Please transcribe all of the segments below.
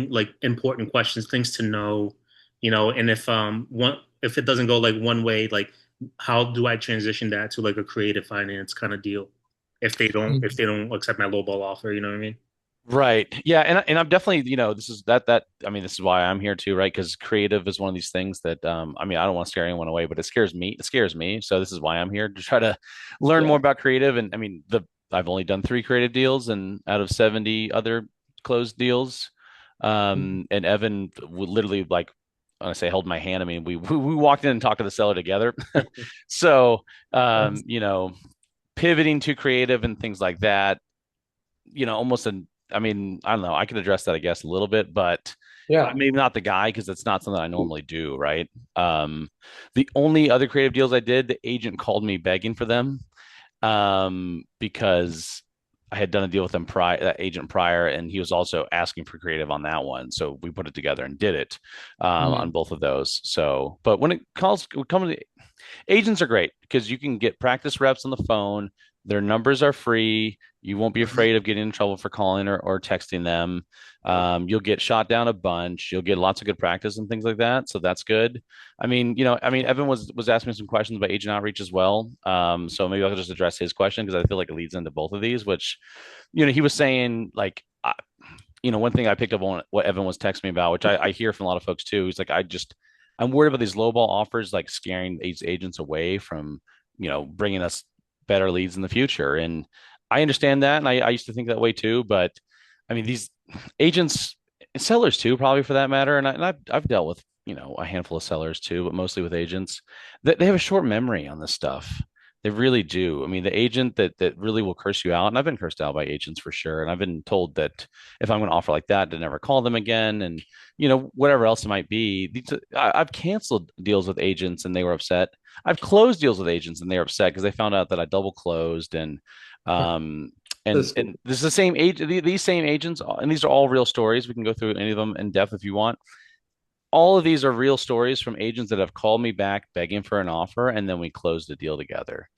like important questions, things to know, and if it doesn't go like one way, like how do I transition that to like a creative finance kind of deal if they don't accept my lowball offer, you know what I mean? Right. Yeah. And I'm definitely, this is I mean, this is why I'm here too, right? Because creative is one of these things that, I mean, I don't want to scare anyone away, but it scares me. It scares me. So this is why I'm here to try to learn Yeah. more about creative. And I mean, I've only done 3 creative deals and out of 70 other closed deals. And Evan would literally like, when I say held my hand, I mean, we walked in and talked to the seller together. So, Nice. pivoting to creative and things like that, almost I mean, I don't know. I could address that, I guess, a little bit, but Yeah. maybe not the guy because it's not something I normally do, right? Um, the only other creative deals I did, the agent called me begging for them because I had done a deal with him that agent prior, and he was also asking for creative on that one. So we put it together and did it on Mhm. both of those. So, but when it comes to agents are great because you can get practice reps on the phone. Their numbers are free. You won't be afraid of getting in trouble for calling or texting them. You'll get shot down a bunch. You'll get lots of good practice and things like that. So that's good. I mean, Evan was asking me some questions about agent outreach as well. So maybe I'll just address his question because I feel like it leads into both of these. Which, he was saying like, one thing I picked up on what Evan was texting me about, which I hear from a lot of folks too, is like I'm worried about these lowball offers, like scaring these agents away from, bringing us better leads in the future. And I understand that. And I used to think that way too. But I mean, these agents, sellers too, probably for that matter. I've dealt with, a handful of sellers too, but mostly with agents that they have a short memory on this stuff. They really do. I mean, the agent that really will curse you out, and I've been cursed out by agents for sure. And I've been told that if I'm going to offer like that, to never call them again, and whatever else it might be. I've canceled deals with agents, and they were upset. I've closed deals with agents, and they were upset because they found out that I double closed, and um, That's and this is the same age. These same agents, and these are all real stories. We can go through any of them in depth if you want. All of these are real stories from agents that have called me back begging for an offer, and then we closed the deal together.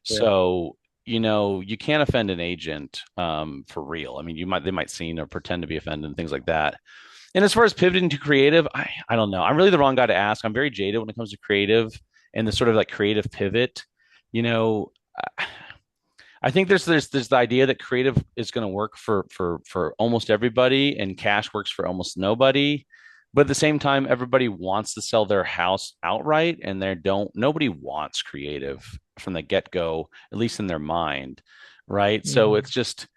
yeah. So, you can't offend an agent for real. I mean, they might seem or pretend to be offended and things like that. And as far as pivoting to creative, I don't know. I'm really the wrong guy to ask. I'm very jaded when it comes to creative and the sort of like creative pivot. You know, I think there's the idea that creative is going to work for almost everybody and cash works for almost nobody. But at the same time, everybody wants to sell their house outright, and nobody wants creative from the get-go, at least in their mind, right? So Mhm.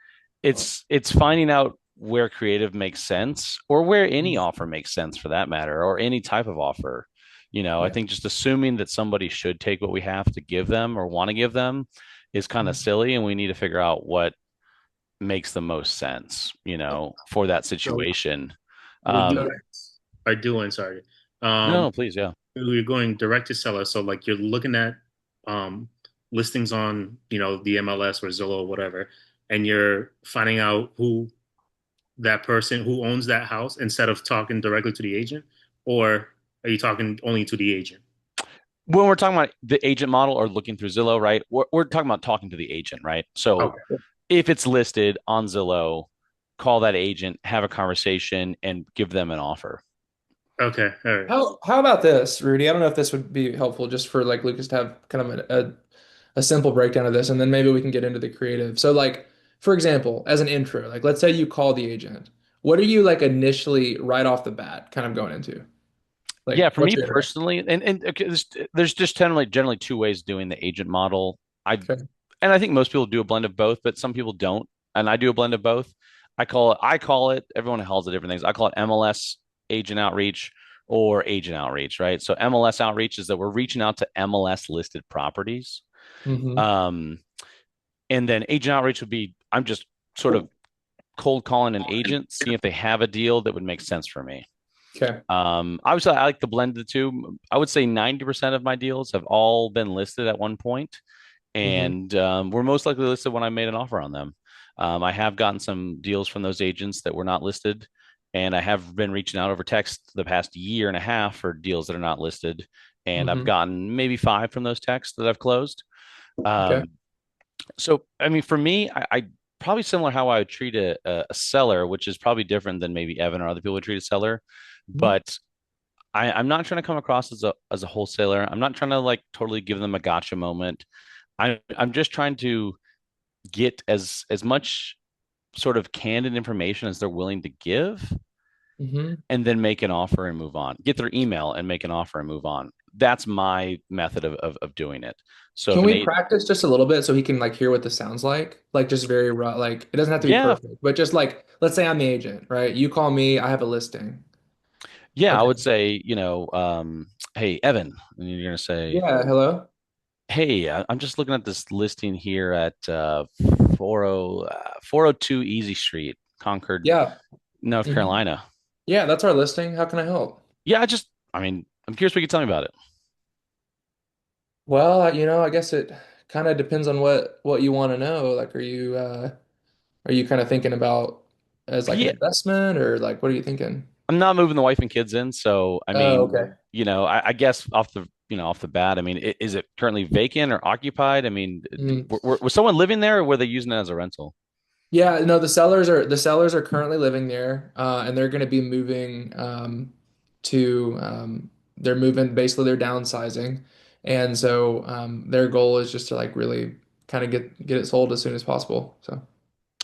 it's finding out where creative makes sense or where any offer makes sense for that matter, or any type of offer. I Yeah. think just assuming that somebody should take what we have to give them or want to give them is kind of Mhm. silly, and we need to figure out what makes the most sense, for that So situation. with Um, you are doing, sorry. no, Um, no, please, yeah. you're going direct to seller, so like you're looking at um listings on, the MLS or Zillow or whatever, and you're finding out who that person who owns that house instead of talking directly to the agent, or are you talking only to the agent? When we're talking about the agent model or looking through Zillow, right? We're talking about talking to the agent, right? So Okay. if it's listed on Zillow, call that agent, have a conversation, and give them an offer. Okay. All right. How about this, Rudy? I don't know if this would be helpful just for like Lucas to have kind of a simple breakdown of this, and then maybe we can get into the creative. So like, for example, as an intro, like let's say you call the agent. What are you like initially right off the bat kind of going into? Yeah, Like, for what's me your intro? personally, and okay, there's just generally two ways of doing the agent model. I Okay. and I think most people do a blend of both, but some people don't, and I do a blend of both. I call it. Everyone calls it different things. I call it MLS agent outreach or agent outreach, right? So MLS outreach is that we're reaching out to MLS listed properties. Mm-hmm. Um, and then agent outreach would be I'm just sort of cold calling an agent, seeing if they have a deal that would make sense for me. Okay. Obviously, I like to blend the two. I would say 90% of my deals have all been listed at one point, Mm-hmm. and we're most likely listed when I made an offer on them. I have gotten some deals from those agents that were not listed, and I have been reaching out over text the past year and a half for deals that are not listed, and I've Mm-hmm. gotten maybe 5 from those texts that I've closed. Okay. Um, so, I mean, for me, I probably similar how I would treat a seller, which is probably different than maybe Evan or other people would treat a seller. Mhm. But I'm not trying to come across as a wholesaler. I'm not trying to like totally give them a gotcha moment. I'm just trying to get as much sort of candid information as they're willing to give, Mhm. and then make an offer and move on. Get their email and make an offer and move on. That's my method of doing it. So Can if an we eight, practice just a little bit so he can like hear what this sounds like? Like just very raw, like it doesn't have to be yeah, perfect, but just like let's say I'm the agent, right? You call me, I have a listing. yeah, I Okay. would say, hey, Evan, and you're gonna say, Yeah, hello. hey, I'm just looking at this listing here at 402 Easy Street, Concord, Yeah. North Mhm. Carolina. Yeah, that's our listing. How can I help? Yeah, I mean, I'm curious what you can tell me about it. Well, I guess it kind of depends on what you want to know. Like, are you kind of thinking about as like an Yeah, investment or like what are you thinking? I'm not moving the wife and kids in, so I Oh, mean, okay. I guess off the bat, I mean, is it currently vacant or occupied? I mean, Mm. was someone living there, or were they using it as a rental? Yeah, no, the sellers are currently living there, and they're going to be moving to they're moving basically they're downsizing, and so their goal is just to like really kind of get it sold as soon as possible. So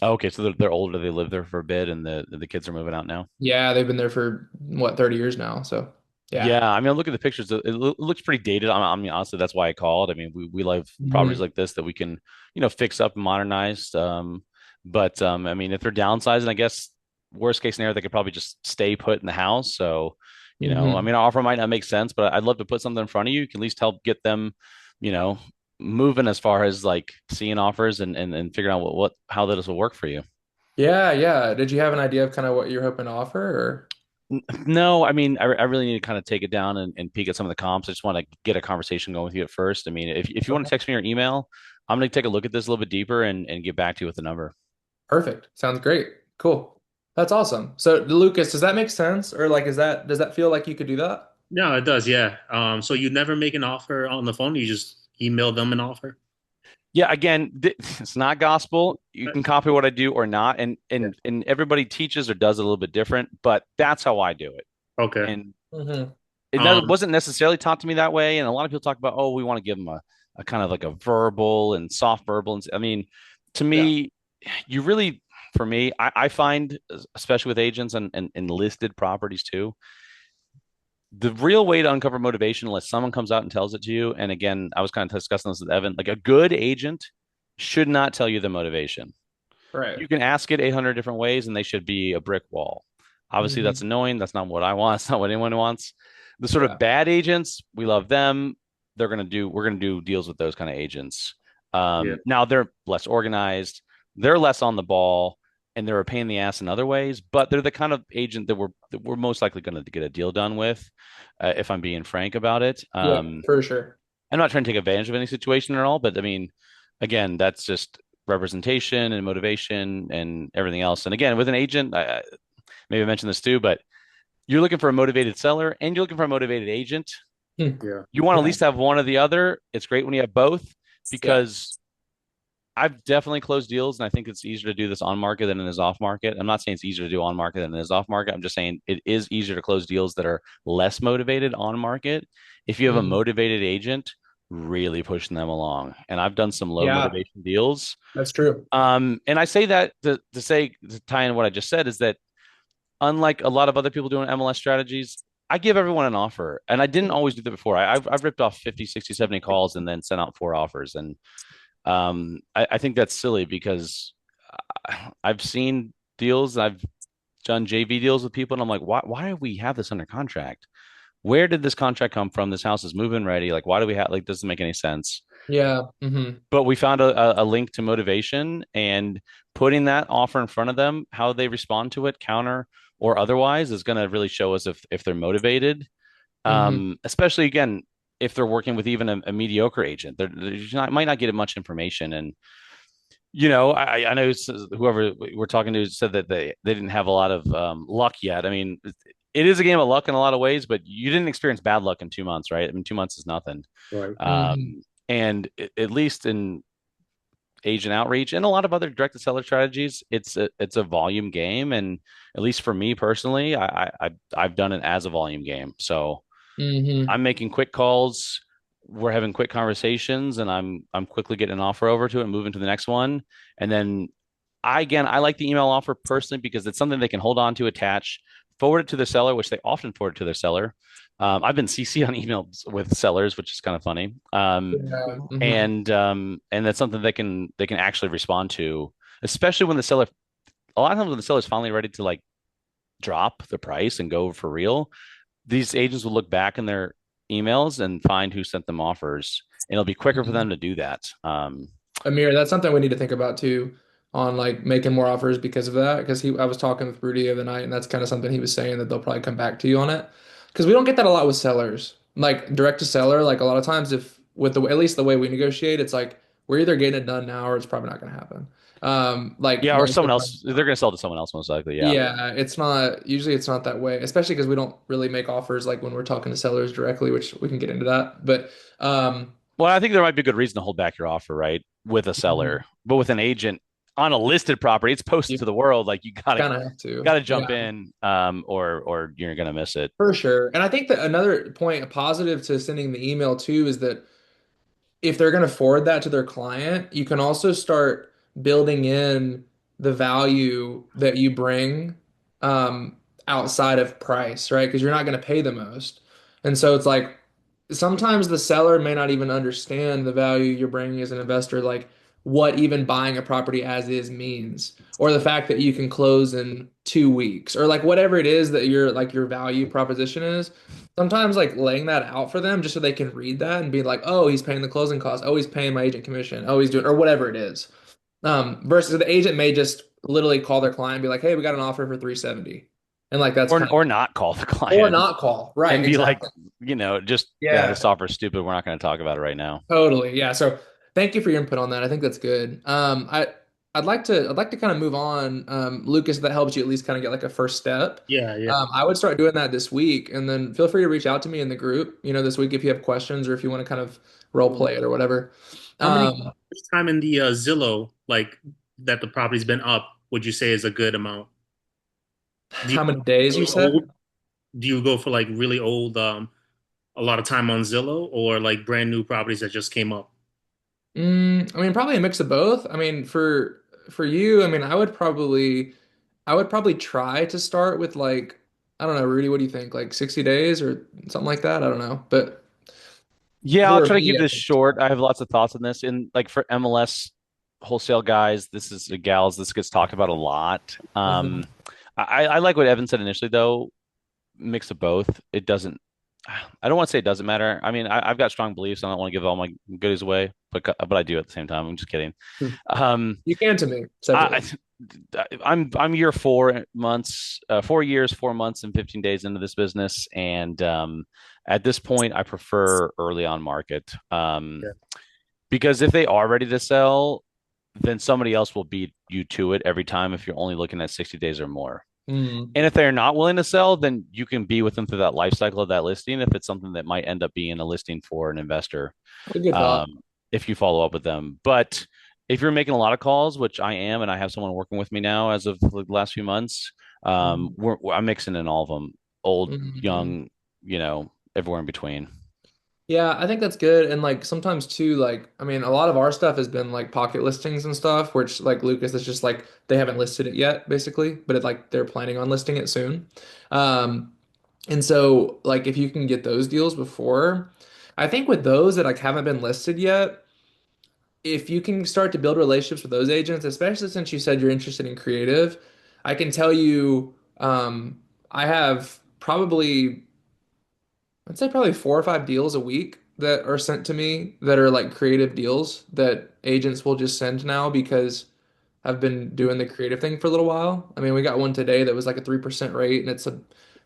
Okay, so they're older. They live there for a bit, and the kids are moving out now. yeah, they've been there for what 30 years now. So yeah. Yeah, I mean, I look at the pictures. It looks pretty dated. I mean, honestly, that's why I called. I mean, we love properties Mhm. like this that we can, fix up and modernize. But I mean, if they're downsizing, I guess worst case scenario, they could probably just stay put in the house. So, I Mhm. mean, our offer might not make sense, but I'd love to put something in front of you. You can at least help get them, you know, moving as far as like seeing offers and figuring out what how this will work for you. Yeah, yeah. Did you have an idea of kind of what you're hoping to offer or? No, I mean, I really need to kind of take it down and peek at some of the comps. I just want to get a conversation going with you at first. I mean, if you want to Okay. text me your email, I'm going to take a look at this a little bit deeper and get back to you with the number. Perfect. Sounds great. Cool. That's awesome. So, Lucas, does that make sense? Or like, does that feel like you could do that? No, it does. Yeah. So you never make an offer on the phone. You just email them an offer. Yeah, again, it's not gospel. You Right. can copy what I do or not, and Yeah. and everybody teaches or does it a little bit different, but that's how I do it. Okay. And Hmm. Um, wasn't necessarily taught to me that way. And a lot of people talk about, oh, we want to give them a kind of like a verbal and soft verbal. And I mean, to Yeah. me, you really, for me, I find, especially with agents and listed properties too, the real way to uncover motivation, unless someone comes out and tells it to you. And again, I was kind of discussing this with Evan, like a good agent should not tell you the motivation. Right. You can ask it 800 different ways and they should be a brick wall. Obviously, that's Hmm. annoying. That's not what I want. It's not what anyone wants. The sort of Yeah. bad agents, we love them. We're going to do deals with those kind of agents. yeah. Now they're less organized, they're less on the ball, and they're a pain in the ass in other ways, but they're the kind of agent that we're most likely going to get a deal done with, if I'm being frank about it. Yeah, for sure. I'm not trying to take advantage of any situation at all, but I mean, again, that's just representation and motivation and everything else. And again, with an agent, maybe I mentioned this too, but you're looking for a motivated seller and you're looking for a motivated agent. Hmm. Yeah. You want to at Yeah. least have one or the other. It's great when you have both Yeah. because I've definitely closed deals, and I think it's easier to do this on market than it is off market. I'm not saying it's easier to do on market than it is off market. I'm just saying it is easier to close deals that are less motivated on market. If you have a Hmm. motivated agent, really pushing them along. And I've done some low Yeah, motivation deals. that's true. And I say that to tie in what I just said is that unlike a lot of other people doing MLS strategies, I give everyone an offer. And I didn't always do that before. I've ripped off 50, 60, 70 calls and then sent out four offers. And I think that's silly because I've seen deals, I've done JV deals with people, and I'm like, why do we have this under contract? Where did this contract come from? This house is moving ready. Like, why do we have like doesn't make any sense? Yeah. Hmm. But we found a link to motivation and putting that offer in front of them, how they respond to it, counter or otherwise, is going to really show us if they're motivated. Hmm. Especially again, if they're working with even a mediocre agent, might not get much information. And I know whoever we're talking to said that they didn't have a lot of luck yet. I mean, it is a game of luck in a lot of ways, but you didn't experience bad luck in 2 months, right? I mean, 2 months is nothing. Right. Hmm. And at least in agent outreach and a lot of other direct to seller strategies, it's a volume game, and at least for me personally, I've done it as a volume game. So Hmm. I'm making quick calls. We're having quick conversations, and I'm quickly getting an offer over to it and moving to the next one. And then I like the email offer personally because it's something they can hold on to, attach, forward it to the seller, which they often forward to their seller. I've been CC on emails with sellers, which is kind of funny. Yeah. Hmm. And that's something they can actually respond to, especially when the seller. A lot of times when the seller is finally ready to like drop the price and go for real, these agents will look back in their emails and find who sent them offers, and it'll be quicker for them to do that. Amir, that's something we need to think about too, on like making more offers because of that. Because I was talking with Rudy the other night, and that's kind of something he was saying that they'll probably come back to you on it. Because we don't get that a lot with sellers, like direct to seller. Like a lot of times, if with the at least the way we negotiate, it's like we're either getting it done now or it's probably not going to happen. Like Yeah, or most of someone the time. else. They're going to sell to someone else most likely. Yeah. Yeah, it's not usually it's not that way, especially because we don't really make offers like when we're talking to sellers directly, which we can get into that. But Well, I think there might be a good reason to hold back your offer, right? With a seller, but with an agent on a listed property, it's posted you to the world. Like you gotta kind of have to. gotta jump Yeah. in, or you're gonna miss it. For sure. And I think that another point, a positive to sending the email too, is that if they're going to forward that to their client, you can also start building in the value that you bring um, outside of price, right? Because you're not going to pay the most. And so it's like sometimes the seller may not even understand the value you're bringing as an investor, like what even buying a property as is means, or the fact that you can close in 2 weeks, or like whatever it is that your value proposition is. Sometimes like laying that out for them just so they can read that and be like, oh, he's paying the closing costs. Oh, he's paying my agent commission. Oh, he's doing or whatever it is. Versus the agent may just literally call their client and be like, hey, we got an offer for 370. And like that's kind of Or not call the or client not call. Right, and be like, exactly. just yeah, Yeah, this offer is stupid. We're not going to talk about it right now. totally. Yeah. So thank you for your input on that. I think that's good. I'd like to kind of move on. Lucas, if that helps you at least kind of get like a first step. Yeah, yeah. I would start doing that this week, and then feel free to reach out to me in the group, this week if you have questions or if you want to kind of role play it or whatever. How many Um, time in the Zillow like that the property's been up would you say is a good amount? Do you how many days you really said? old? Do you go for like really old, a lot of time on Zillow, or like brand new properties that just came up? I mean, probably a mix of both. I mean, for you, I mean, I would probably try to start with like, I don't know, Rudy, what do you think? Like 60 days or something like that? I don't know. But Yeah, I'll for try to me, keep I this think short. I have lots of thoughts on this. And like for MLS wholesale guys, this is gals, this gets talked about a lot. Mhm. I like what Evan said initially, though. Mix of both. It doesn't. I don't want to say it doesn't matter. I mean, I've got strong beliefs. I don't want to give all my goodies away, but I do at the same time. I'm just kidding. Um, You can to me I, separately. I'm year 4 months, 4 years, 4 months, and 15 days into this business, and at this point, I prefer early on market Yeah. because if they are ready to sell, then somebody else will beat you to it every time if you're only looking at 60 days or more. Mm, And if they're not willing to sell, then you can be with them through that life cycle of that listing. If it's something that might end up being a listing for an investor, a good thought. if you follow up with them. But if you're making a lot of calls, which I am, and I have someone working with me now as of the last few months, Mhm. I'm mixing in all of them, old, Mhm. young, everywhere in between. Yeah, I think that's good. And like sometimes too, like I mean, a lot of our stuff has been like pocket listings and stuff, which like Lucas is just like they haven't listed it yet, basically, but it like they're planning on listing it soon. Um, and so like if you can get those deals before, I think with those that like haven't been listed yet, if you can start to build relationships with those agents, especially since you said you're interested in creative, I can tell you, I have probably I'd say probably 4 or 5 deals a week that are sent to me that are like creative deals that agents will just send now because I've been doing the creative thing for a little while. I mean, we got one today that was like a 3% rate and it's a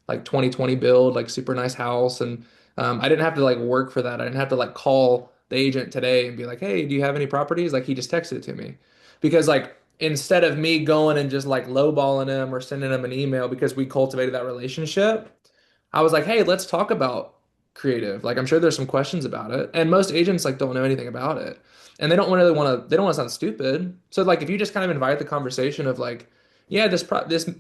like 2020 build, like super nice house. And I didn't have to like work for that. I didn't have to like call the agent today and be like, hey, do you have any properties? Like he just texted it to me. Because like instead of me going and just like lowballing him or sending him an email because we cultivated that relationship, I was like, hey, let's talk about creative. Like I'm sure there's some questions about it, and most agents like don't know anything about it, and they don't really want to. They don't want to sound stupid. So like if you just kind of invite the conversation of like, yeah, this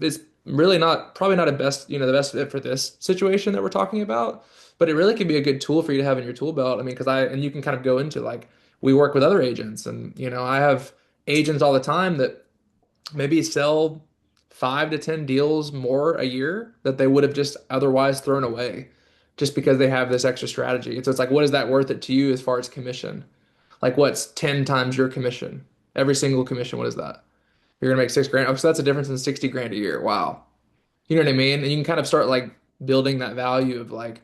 is really not probably not a best the best fit for this situation that we're talking about, but it really can be a good tool for you to have in your tool belt. I mean, because I and you can kind of go into like we work with other agents, and I have agents all the time that maybe sell 5 to 10 deals more a year that they would have just otherwise thrown away just because they have this extra strategy. And so it's like, what is that worth it to you as far as commission? Like, what's 10 times your commission? Every single commission, what is that? You're gonna make 6 grand. Oh, so that's a difference in 60 grand a year. Wow. You know what I mean? And you can kind of start like building that value of like,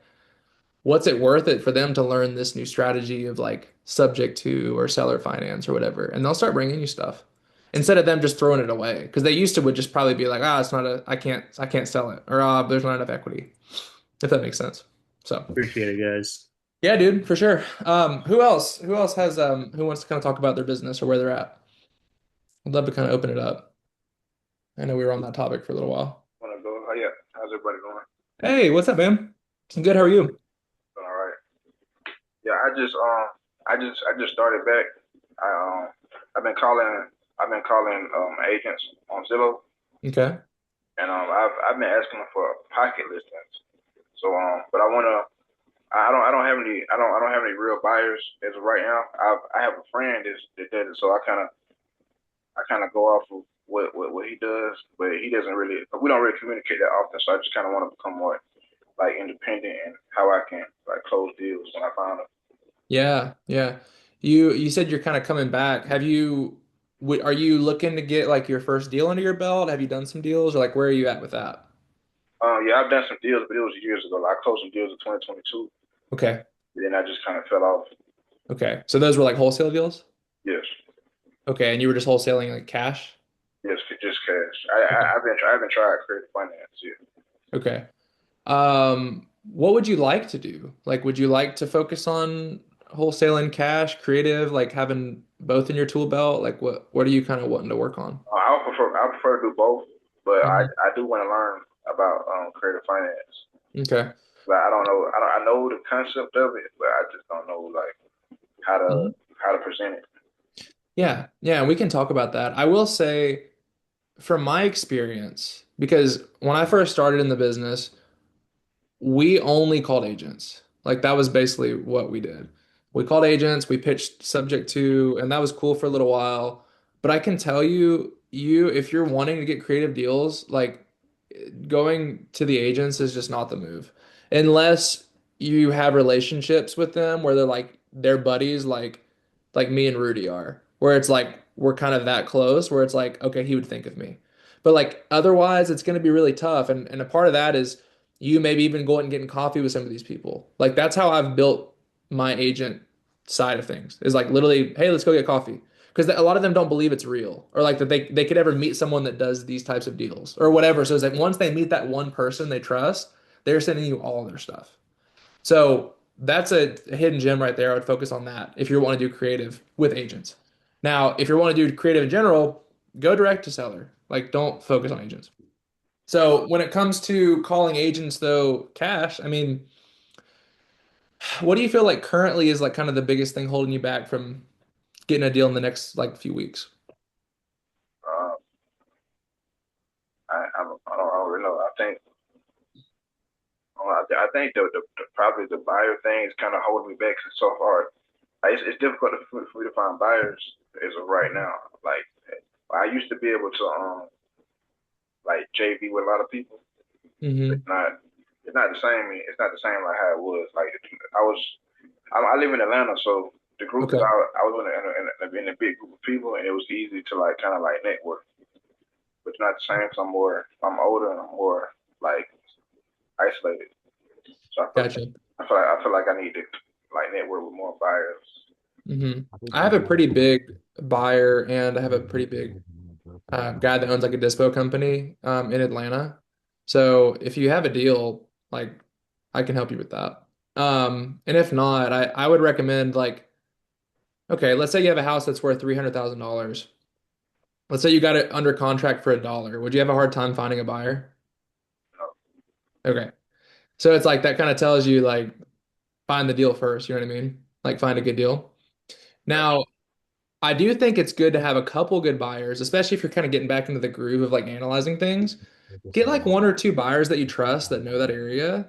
what's it worth it for them to learn this new strategy of like subject to or seller finance or whatever, and they'll start bringing you stuff instead of them just throwing it away because they used to would just probably be like, it's not a I can't sell it, or there's not enough equity, if that makes sense. So Appreciate it, guys. yeah, dude, for sure. Who else has who wants to kind of talk about their business or where they're at? I'd love to kind of open it up. I know we were on that topic for a little while. Wanna go? Oh yeah. How's everybody going? Hey, what's up, man? I'm good. How are you? All right. Yeah, I just started back. I I've been calling agents on Zillow, Okay. and I've been asking them for pocket listings. So but I don't have any real buyers as of right now. I have a friend that did it, so I kind of go off of what he does, but he doesn't really. We don't really communicate that often, so I just kind of want to become more like independent and how I can like close deals when I find them. Yeah, yeah. You said you're kind of coming back. Are you looking to get like your first deal under your belt? Have you done some deals or like where are you at with that? Yeah, I've done some deals, but it was years ago. Like, I closed some deals in 2022, Okay. and then I just kind of fell off. Okay. So those were like wholesale deals? Yes, Okay, and you were just wholesaling like cash? yes, just cash. I, Okay. I I've been trying to create finance. Yeah. Okay. What would you like to do? Like, would you like to focus on wholesaling cash, creative, like having both in your tool belt? Like what are you kind of wanting to work on? I prefer to do both, but I Hmm. I do want to learn about creative finance. Okay. But I don't know. I know the concept of it, but I just don't know like how to Mhm. how to present it. Yeah. Yeah, we can talk about that. I will say from my experience, because when I first started in the business, we only called agents. Like that was basically what we did. We called agents, we pitched subject to, and that was cool for a little while. But I can tell you, if you're wanting to get creative deals, like going to the agents is just not the move. Unless you have relationships with them where they're like their buddies, like me and Rudy are, where it's like we're kind of that close, where it's like, okay, he would think of me. But like otherwise, it's going to be really tough. And a part of that is you maybe even going and getting coffee with some of these people. Like that's how I've built my agent side of things. Is like literally, hey, let's go get coffee. Because a lot of them don't believe it's real, or like that they could ever meet someone that does these types of deals or whatever. So it's like once they meet that one person they trust, they're sending you all their stuff. So that's a hidden gem right there. I would focus on that if you want to do creative with agents. Now, if you want to do creative in general, go direct to seller. Like, don't focus on agents. So when it comes to calling agents, though, cash, I mean, what do you feel like currently is like kind of the biggest thing holding you back from getting a deal in the next like few weeks? Uh, I don't really know. I think the probably the buyer thing is kind of holding me back 'cause it's so hard. Like, it's difficult for me to find buyers as of right now. Like, I used to be able to like JV with a lot of people. Hmm. It's not it's not the same. It's not the same like how it was. Like, I was I live in Atlanta, so the group that Okay. I was in a big group of people, and it was easy to like kind of like network. But it's not the same. 'Cause I'm older and I'm more like isolated. So Gotcha. I feel like I need to like network with more buyers. Hmm. I have a pretty big buyer and I have a pretty big guy that owns like a dispo company in Atlanta. So if you have a deal, like I can help you with that. And if not, I would recommend like, okay, let's say you have a house that's worth $300,000. Let's say you got it under contract for $1. Would you have a hard time finding a buyer? You know? Okay. So it's like that kind of tells you like find the deal first. You know what I mean? Like find a good deal. Gotcha. Now, I do think it's good to have a couple good buyers, especially if you're kind of getting back into the groove of like analyzing things. Get like one or two buyers that you trust that know that area.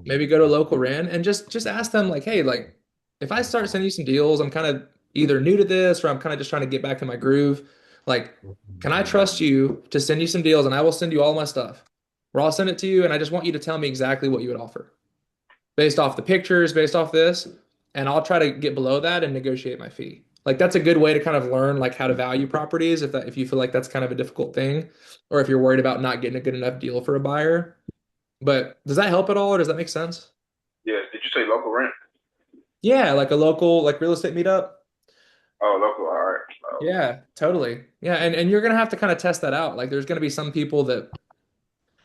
Maybe go to local rent and just ask them like, hey, like if I start sending you some deals, I'm kind of either new to this or I'm kind of just trying to get back in my groove. Like, can I trust you to send you some deals and I will send you all my stuff? Or I'll send it to you and I just want you to tell me exactly what you would offer based off the pictures, based off this, and I'll try to get below that and negotiate my fee. Like that's a good way to kind of learn like how to value properties if you feel like that's kind of a difficult thing, or if you're worried about not getting a good enough deal for a buyer. But does that help at all, or does that make sense? Yes. Did you say local rent? Yeah, like a local like real estate meetup. Oh, local. All right. Yeah, totally. Yeah, and you're gonna have to kind of test that out. Like there's gonna be some people that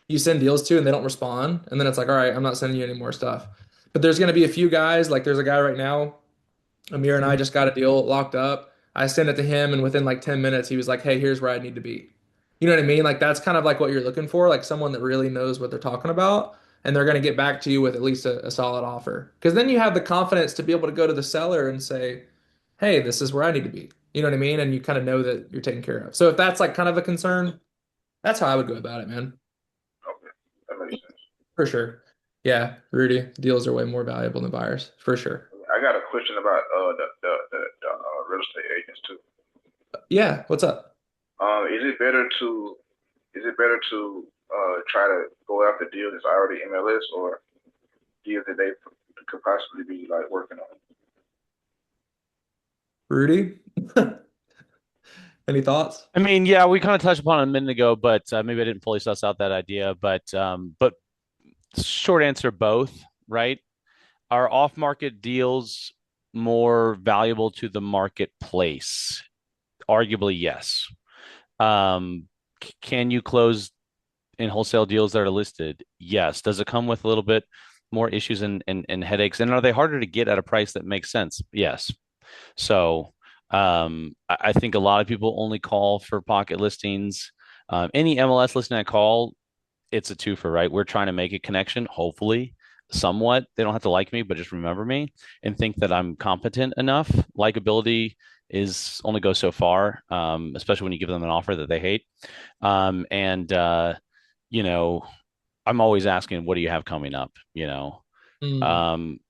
you send deals to and they don't respond, and then it's like, all right, I'm not sending you any more stuff. But there's gonna be a few guys, like there's a guy right now Amir and I just got a deal locked up. I sent it to him, and within like 10 minutes, he was like, "Hey, here's where I need to be." You know what I mean? Like that's kind of like what you're looking for, like someone that really knows what they're talking about, and they're going to get back to you with at least a solid offer. Because then you have the confidence to be able to go to the seller and say, "Hey, this is where I need to be." You know what I mean? And you kind of know that you're taken care of. So if that's like kind of a concern, that's how I would go about it, man. Okay. That makes sense. For sure. Yeah, Rudy, deals are way more valuable than buyers, for sure. I got a question about the real estate agents too. Yeah, what's up? Is it better to try to go after deals that's already MLS or deals that they could possibly be like working on? Rudy? Any thoughts? I mean, yeah, we kind of touched upon it a minute ago, but maybe I didn't fully suss out that idea. But short answer, both, right? Are off-market deals more valuable to the marketplace? Arguably, yes. Can you close in wholesale deals that are listed? Yes. Does it come with a little bit more issues and headaches? And are they harder to get at a price that makes sense? Yes. So I think a lot of people only call for pocket listings. Any MLS listing I call, it's a twofer, right? We're trying to make a connection, hopefully, somewhat. They don't have to like me, but just remember me and think that I'm competent enough. Likability is only goes so far, especially when you give them an offer that they hate. And you know, I'm always asking, what do you have coming up? Mm, Um,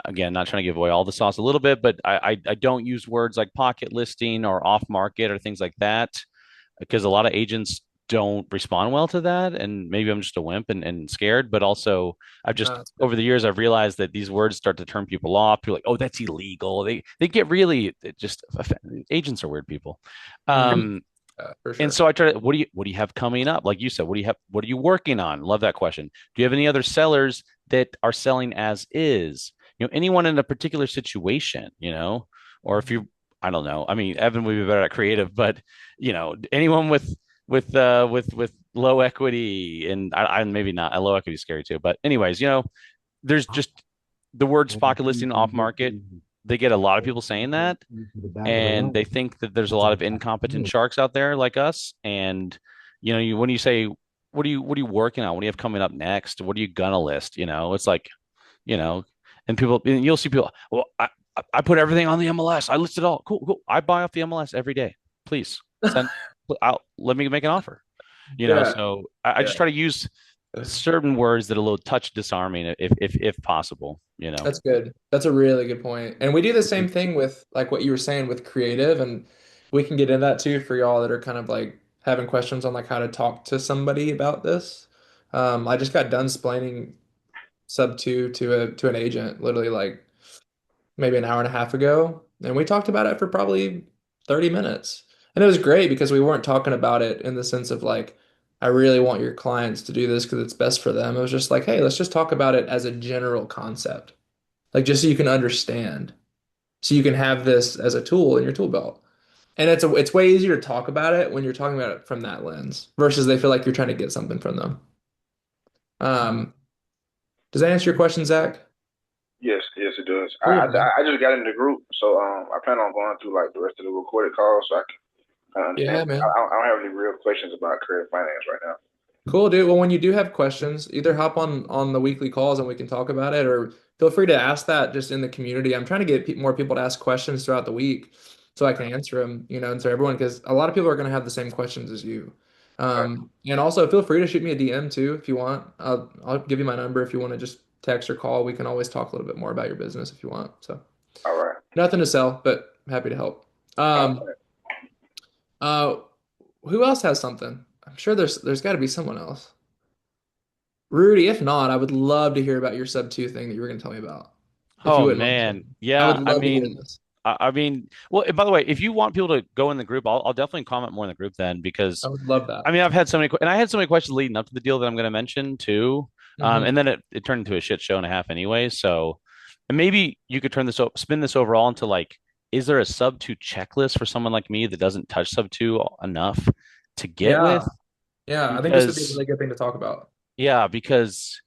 again, not trying to give away all the sauce a little bit, but I don't use words like pocket listing or off market or things like that because a lot of agents don't respond well to that. And maybe I'm just a wimp and scared, but also I've just that's good. over the years I've realized that these words start to turn people off. People are like, oh, that's illegal. They get really it just agents are weird people. Mm, Um, for and sure. so I try to, what do you have coming up? Like you said, what are you working on? Love that question. Do you have any other sellers that are selling as is? Anyone in a particular situation, or if you, I don't know. I mean, Evan would be better at creative, but anyone with low equity and I maybe not a low equity is scary too. But anyways, there's just the word pocket listing off market. They get a lot of people saying that and they think that there's a lot of incompetent sharks out there like us. And when you say, what are you working on? What do you have coming up next? What are you gonna list? It's like, you know, and you'll see people. Well, I put everything on the MLS. I list it all. Cool, cool. I buy off the MLS every day. Please send out. Let me make an offer. Yeah, So I yeah. just try to use certain words that are a little touch disarming if possible. That's good. That's a really good point. And we do the same thing with like what you were saying with creative, and we can get into that too for y'all that are kind of like having questions on like how to talk to somebody about this. I just got done explaining sub two to an agent literally like maybe an hour and a half ago, and we talked about it for probably 30 minutes. And it was great because we weren't talking about it in the sense of like, I really want your clients to do this because it's best for them. It was just like, hey, let's just talk about it as a general concept, like just so you can understand, so you can have this as a tool in your tool belt. And it's way easier to talk about it when you're talking about it from that lens versus they feel like you're trying to get something from them. Um, does that answer your question, Zach? Yes, yes, it does. Cool, man. I just got in the group, so I plan on going through like the rest of the recorded calls so I can kind of understand. Yeah, man. I don't have any real questions about credit finance right now. Cool, dude. Well, when you do have questions, either hop on the weekly calls and we can talk about it, or feel free to ask that just in the community. I'm trying to get more people to ask questions throughout the week so I can answer them, and so everyone, because a lot of people are going to have the same questions as you. Okay. And also feel free to shoot me a DM too if you want. I'll give you my number if you want to just text or call. We can always talk a little bit more about your business if you want. So All right. nothing to sell, but happy to help. Um, Okay. uh, who else has something? I'm sure there's got to be someone else. Rudy, if not, I would love to hear about your sub two thing that you were going to tell me about. If you Oh wouldn't mind man. sharing. I would Yeah. I love to hear mean, this. well, by the way, if you want people to go in the group, I'll definitely comment more in the group then because I would love that. I mean, I've had so many, and I had so many questions leading up to the deal that I'm going to mention too. Hmm. And then it turned into a shit show and a half anyway. So, and maybe you could spin this overall into like, is there a sub two checklist for someone like me that doesn't touch sub two enough to get Yeah. with? Yeah. I think this would be a Because, really good thing to talk about. yeah, because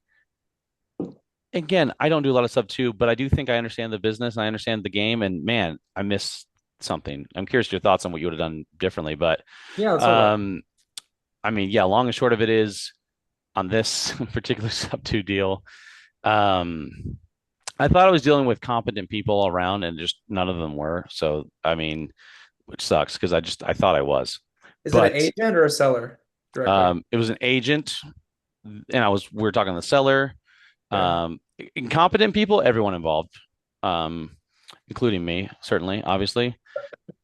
again, I don't do a lot of sub two, but I do think I understand the business. I understand the game. And man, I miss something. I'm curious your thoughts on what you would have done differently. But, Yeah, let's talk about it. um, I mean, yeah, long and short of it is on this particular sub two deal. Um, I thought I was dealing with competent people all around, and just none of them were. So, I mean, which sucks because I thought I was, Is it an but agent or a seller directly? it was an agent, and we were talking to the seller. Okay. Um, Incompetent people, everyone involved, um, including me, certainly, obviously.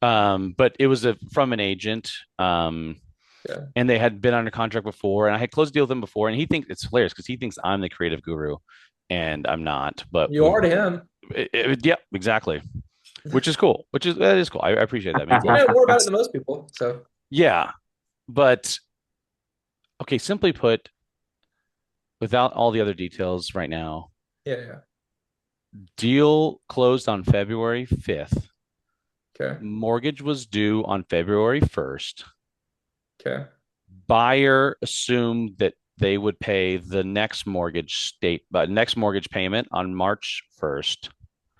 But it was from an agent. Yeah. And they had been under contract before, and I had closed a deal with him before, and he thinks it's hilarious because he thinks I'm the creative guru, and I'm not. But You are to him. yeah, exactly, which is cool. That is cool. I appreciate that. It means a You lot. know more about it than most people. So Yeah, but okay. Simply put, without all the other details right now, yeah, yeah. deal closed on February 5th. Okay. Mortgage was due on February 1st. Okay. Buyer assumed that they would pay the next mortgage payment on March 1st.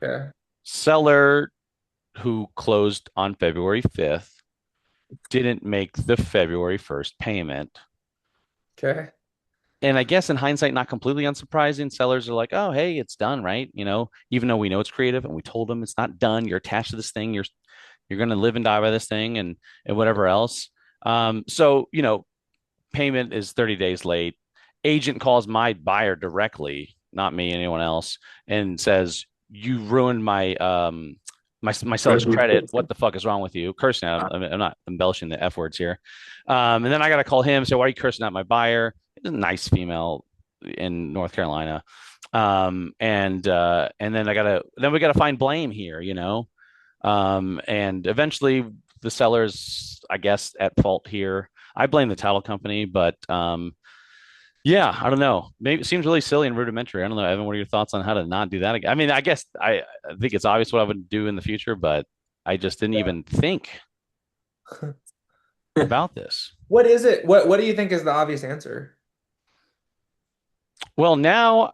Okay. Seller, who closed on February 5th, didn't make the February 1st payment. Okay. And I guess in hindsight, not completely unsurprising, sellers are like, oh, hey, it's done, right? Even though we know it's creative and we told them it's not done, you're attached to this thing, you're going to live and die by this thing and whatever else. So, payment is 30 days late. Agent calls my buyer directly, not me, anyone else, and says, you ruined my seller's credit. What the fuck is wrong with you? Cursing at him. I'm not embellishing the F words here. And then I got to call him. Say, why are you cursing at my buyer? It's a nice female in North Carolina. And then we gotta find blame here. And eventually the seller's, I guess, at fault here. I blame the title company, but yeah, I don't know. Maybe it seems really silly and rudimentary. I don't know, Evan. What are your thoughts on how to not do that again? I mean, I guess I think it's obvious what I would do in the future, but I just didn't even think about this. What is it? What do you think is the obvious answer? Well, now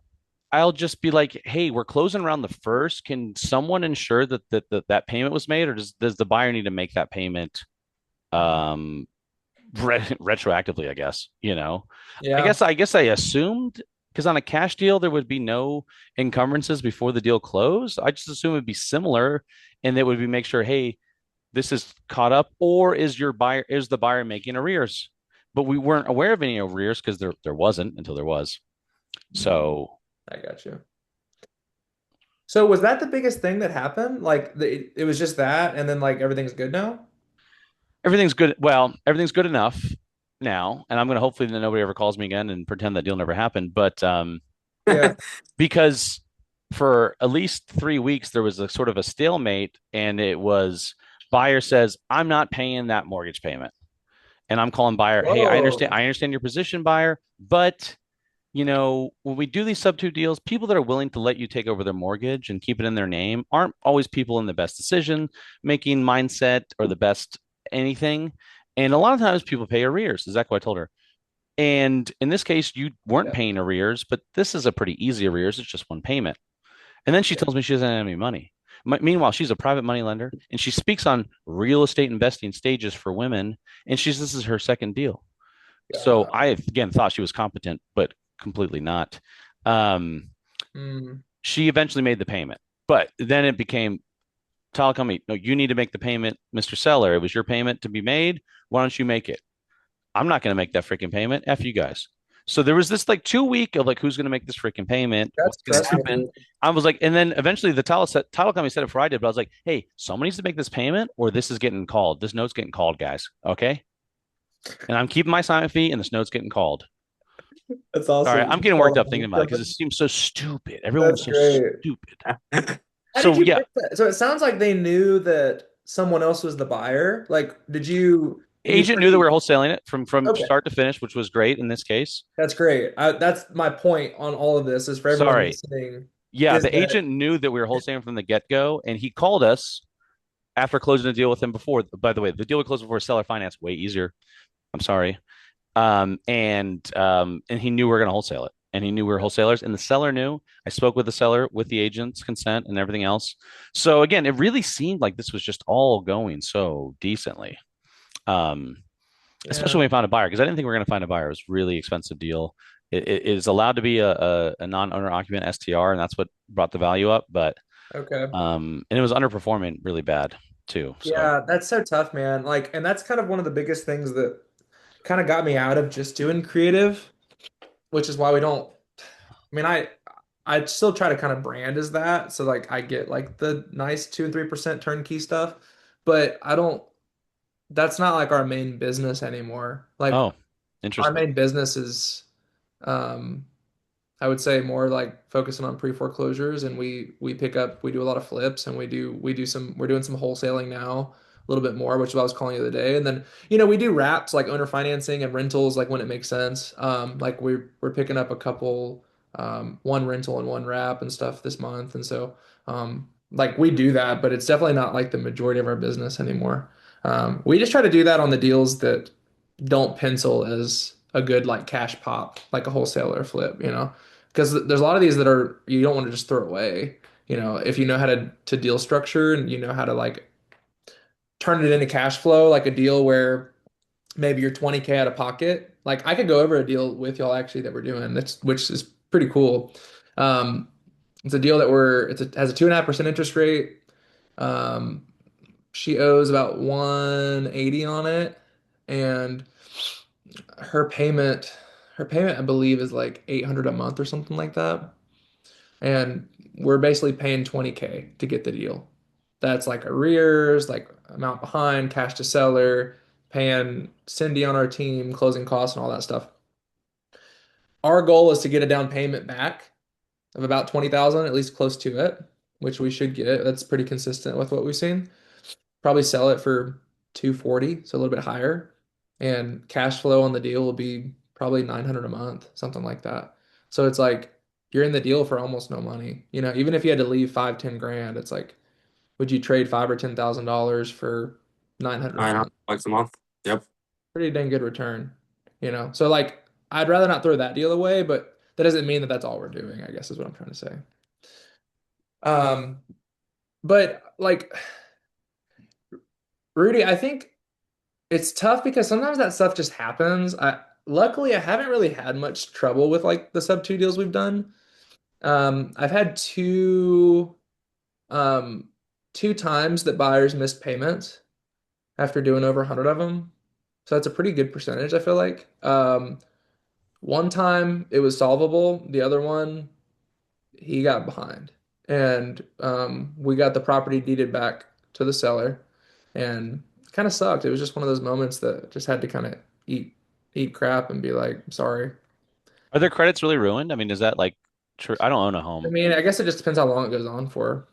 I'll just be like, hey, we're closing around the first. Can someone ensure that payment was made, or does the buyer need to make that payment um retroactively, I guess, Yeah. I guess I assumed because on a cash deal there would be no encumbrances before the deal closed. I just assume it'd be similar, and it would be make sure, hey, this is caught up, or is the buyer making arrears? But we weren't aware of any arrears because there wasn't until there was. So I got you. So was that the biggest thing that happened? Like it was just that, and then like everything's good now? everything's good. Well, everything's good enough now, and I'm going to hopefully that nobody ever calls me again and pretend that deal never happened. But Yeah. because for at least 3 weeks there was a sort of a stalemate, and it was buyer says, I'm not paying that mortgage payment, and I'm calling buyer, hey, Whoa. I understand your position, buyer, but when we do these sub two deals, people that are willing to let you take over their mortgage and keep it in their name aren't always people in the best decision making mindset or the best anything. And a lot of times people pay arrears. Exactly what I told her. And in this case, you weren't Yeah. paying arrears, but this is a pretty easy arrears. It's just one payment. And then she Yeah. tells me she doesn't have any money. Meanwhile, she's a private money lender and she speaks on real estate investing stages for women. And this is her second deal. So God. I again thought she was competent, but completely not. Um, Mm. She eventually made the payment, but then it became title company. No, you need to make the payment, Mr. Seller. It was your payment to be made. Why don't you make it? I'm not going to make that freaking payment. F you guys. So there was this like 2 week of like, who's going to make this freaking payment? That's What's going to stressful, happen? dude. I was like, and then eventually the title company said it before I did, but I was like, hey, someone needs to make this payment or this is getting called. This note's getting called, guys. Okay. And I'm keeping my assignment fee and this note's getting called. That's All right. awesome. I'm You getting worked called up thinking them. about it because it seems so stupid. Everyone That's was so great. stupid. How did So you yeah, pick that? So it sounds like they knew that someone else was the buyer. Like, were you agent knew that we pretty, were wholesaling it from okay, start to finish, which was great in this case. that's great. That's my point on all of this is for everyone Sorry. listening, Yeah, is the that, agent knew that we were wholesaling from the get-go, and he called us after closing the deal with him before. By the way, the deal we closed before seller finance way easier. I'm sorry. And he knew we were going to wholesale it, and he knew we were wholesalers, and the seller knew. I spoke with the seller with the agent's consent and everything else. So again, it really seemed like this was just all going so decently. Um, Especially yeah, when we found a buyer, because I didn't think we were going to find a buyer. It was a really expensive deal. It is allowed to be a non-owner occupant STR, and that's what brought the value up. But okay. and it was underperforming really bad too. So Yeah, that's so tough, man. Like, and that's kind of one of the biggest things that kind of got me out of just doing creative, which is why we don't, I mean, I still try to kind of brand as that. So like I get like the nice 2 and 3% turnkey stuff, but I don't, that's not like our main business anymore. Like oh, our interesting. main business is um I would say more like focusing on pre-foreclosures, and we do a lot of flips, and we're doing some wholesaling now a little bit more, which is what I was calling you the other day. And then, we do wraps like owner financing and rentals like when it makes sense. Like we're picking up a couple one rental and one wrap and stuff this month. And so like we do that, but it's definitely not like the majority of our business anymore. We just try to do that on the deals that don't pencil as a good like cash pop, like a wholesaler flip, because there's a lot of these that are you don't want to just throw away. If you know how to deal structure and you know how to like turn it into cash flow, like a deal where maybe you're 20K out of pocket. Like I could go over a deal with y'all actually that we're doing, that's which is pretty cool. Um, it's a deal that has a 2.5% interest rate. Um, she owes about 180 on it, and her payment, her payment I believe is like 800 a month or something like that. And we're basically paying 20K to get the deal. That's like arrears, like amount behind, cash to seller, paying Cindy on our team, closing costs and all that stuff. Our goal is to get a down payment back of about 20,000, at least close to it, which we should get. That's pretty consistent with what we've seen. Probably sell it for 240, so a little bit higher. And cash flow on the deal will be probably 900 a month, something like that. So it's like you're in the deal for almost no money. Even if you had to leave 5, 10 grand, it's like, would you trade $5 or $10,000 for 900 a 900 month? bucks a month. Yep. Pretty dang good return. So like I'd rather not throw that deal away, but that doesn't mean that that's all we're doing, I guess is what I'm trying to say. Um, but like Rudy, I think it's tough because sometimes that stuff just happens. Luckily I haven't really had much trouble with like the sub two deals we've done. I've had um two times that buyers missed payments after doing over 100 of them. So that's a pretty good percentage, I feel like. One time it was solvable. The other one, he got behind. And we got the property deeded back to the seller. And it kind of sucked. It was just one of those moments that just had to kind of eat crap and be like, I'm sorry. are their credits really ruined? I mean, is that like true? I don't own a I home, mean, I guess it just depends how long it goes on for.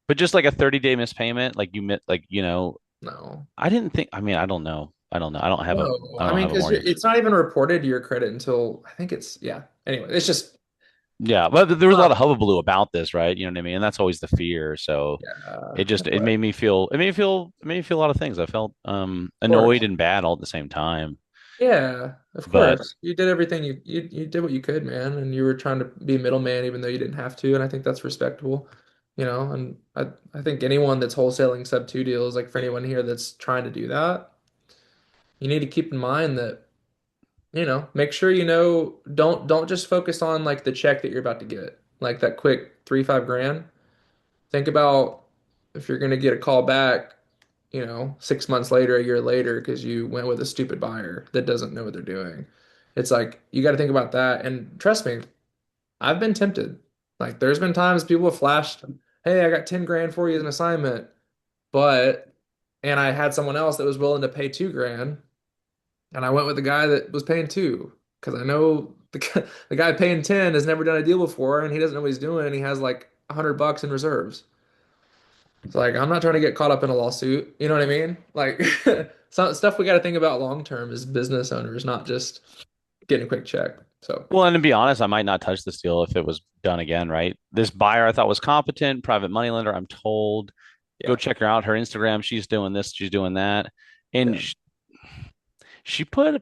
but just like a 30-day missed payment, like No. I didn't think. I mean, I don't know. I don't know. No. I I don't mean, have a because mortgage. it's not even reported to your credit until I think yeah. Anyway, it's just, Yeah, but there was a lot uh, of hullabaloo about this, right? You know what I mean? And that's always the fear. So yeah, it of made me feel a lot of things. I felt annoyed course. and bad all at the same time. Yeah, of But course. You did everything you did what you could, man, and you were trying to be a middleman even though you didn't have to, and I think that's respectable. And I think anyone that's wholesaling sub two deals, like for anyone here that's trying to do that, you need to keep in mind that, make sure don't just focus on like the check that you're about to get. like that quick 3, 5 grand. Think about if you're gonna get a call back, 6 months later, a year later, because you went with a stupid buyer that doesn't know what they're doing. It's like you got to think about that. And trust me, I've been tempted. Like there's been times people have flashed, "Hey, I got 10 grand for you as an assignment," but and I had someone else that was willing to pay 2 grand, and I went with the guy that was paying two because I know the guy paying 10 has never done a deal before and he doesn't know what he's doing and he has like $100 in reserves. It's like I'm not trying to get caught up in a lawsuit. You know what I mean? Like some stuff we got to think about long term as business owners, not just getting a quick check. So Well, and to be honest, I might not touch this deal if it was done again, right? This buyer I thought was competent, private money lender. I'm told, go yeah, check her out. Her Instagram, she's doing this, she's doing that. And yeah. she put,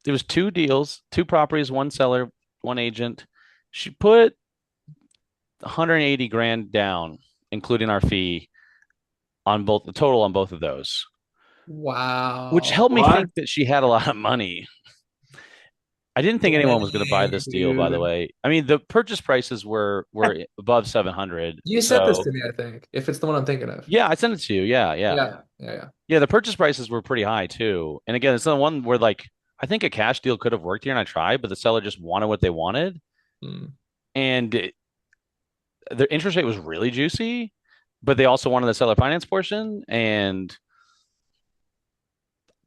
there was two deals, two properties, one seller, one agent. She put 180 grand down, including our fee on both the total on both of those, which Wow. helped me What? think that she had a lot of money. I didn't think anyone was going to buy Dang, this deal, by the dude. way. I mean, the purchase prices were above 700. You sent this So, to me, I think, if it's the one I'm thinking of. yeah, I sent it to you. Yeah, yeah. Yeah, yeah, yeah. Yeah, the purchase prices were pretty high too. And again, it's the one where like I think a cash deal could have worked here and I tried, but the seller just wanted what they wanted. Hmm. And the interest rate was really juicy, but they also wanted the seller finance portion. And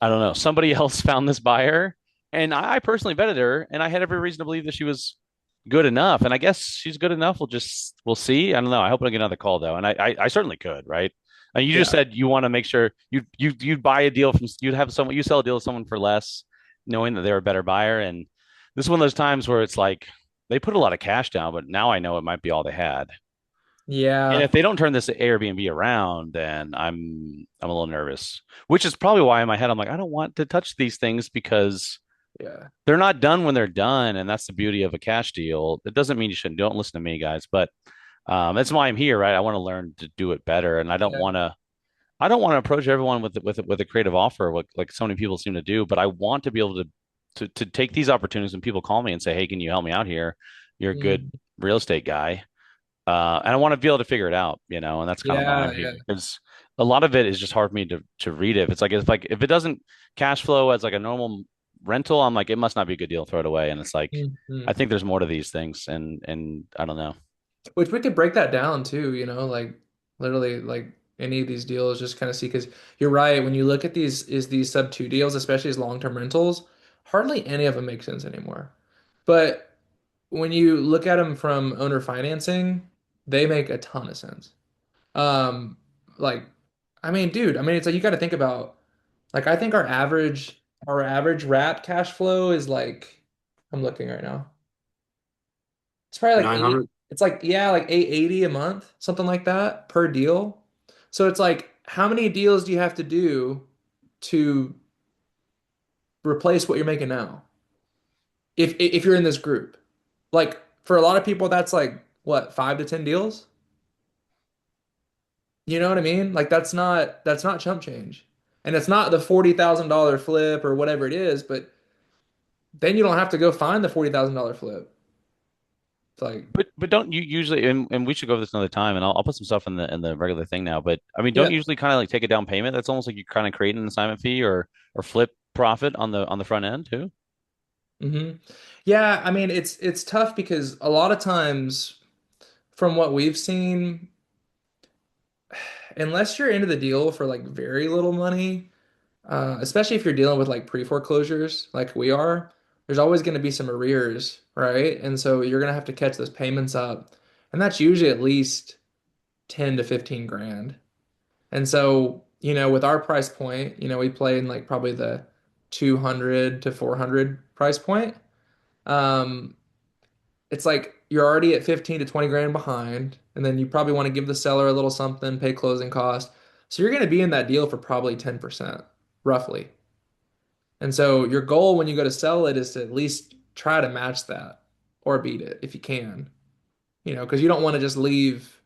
I don't know, somebody else found this buyer, and I personally vetted her, and I had every reason to believe that she was good enough. And I guess she's good enough. We'll see. I don't know. I hope I get another call though, and I certainly could, right? And you just Yeah. said you want to make sure you'd buy a deal from you'd have someone you sell a deal to someone for less, knowing that they're a better buyer. And this is one of those times where it's like they put a lot of cash down, but now I know it might be all they had. And Yeah. if they don't turn this Airbnb around, then I'm a little nervous. Which is probably why in my head I'm like, I don't want to touch these things because Yeah. they're not done when they're done, and that's the beauty of a cash deal. It doesn't mean you shouldn't. Don't listen to me, guys, but that's why I'm here, right? I want to learn to do it better, and Yeah. I don't want to approach everyone with a creative offer, like so many people seem to do. But I want to be able to take these opportunities when people call me and say, "Hey, can you help me out here? You're a good Mm. real estate guy." And I want to be able to figure it out, and that's kind of why Yeah. I'm here Yeah. because a lot of it is just hard for me to read it. If it's like if it doesn't cash flow as like a normal rental, I'm like it must not be a good deal. Throw it away. And it's like I Mhm. think there's more to these things, and I don't know. Which we could break that down too, like literally like any of these deals, just kind of see because you're right. When you look at these sub two deals, especially as long-term rentals, hardly any of them make sense anymore. But when you look at them from owner financing, they make a ton of sense. Um, like, I mean, dude, I mean, it's like you got to think about like I think our average wrap cash flow is like I'm looking right now. It's probably like eight. 900? It's like, yeah, like 880 a month, something like that per deal. So it's like, how many deals do you have to do to replace what you're making now? If you're in this group, like for a lot of people, that's like what, 5 to 10 deals? You know what I mean? Like that's not chump change. And it's not the $40,000 flip or whatever it is, but then you don't have to go find the $40,000 flip. It's like, But don't you usually and we should go over this another time, and I'll put some stuff in the regular thing now. But I mean, don't yeah. you usually kind of like take a down payment? That's almost like you kind of create an assignment fee or flip profit on the front end too. Hmm. Yeah, I mean it's tough because a lot of times from what we've seen, unless you're into the deal for like very little money, especially if you're dealing with like pre-foreclosures like we are, there's always going to be some arrears, right? And so you're going to have to catch those payments up. And that's usually at least 10 to 15 grand. And so, with our price point, we play in like probably the 200 to 400 price point. Um, it's like you're already at 15 to 20 grand behind, and then you probably want to give the seller a little something, pay closing costs. So you're going to be in that deal for probably 10%, roughly. And so your goal when you go to sell it is to at least try to match that or beat it if you can, because you don't want to just leave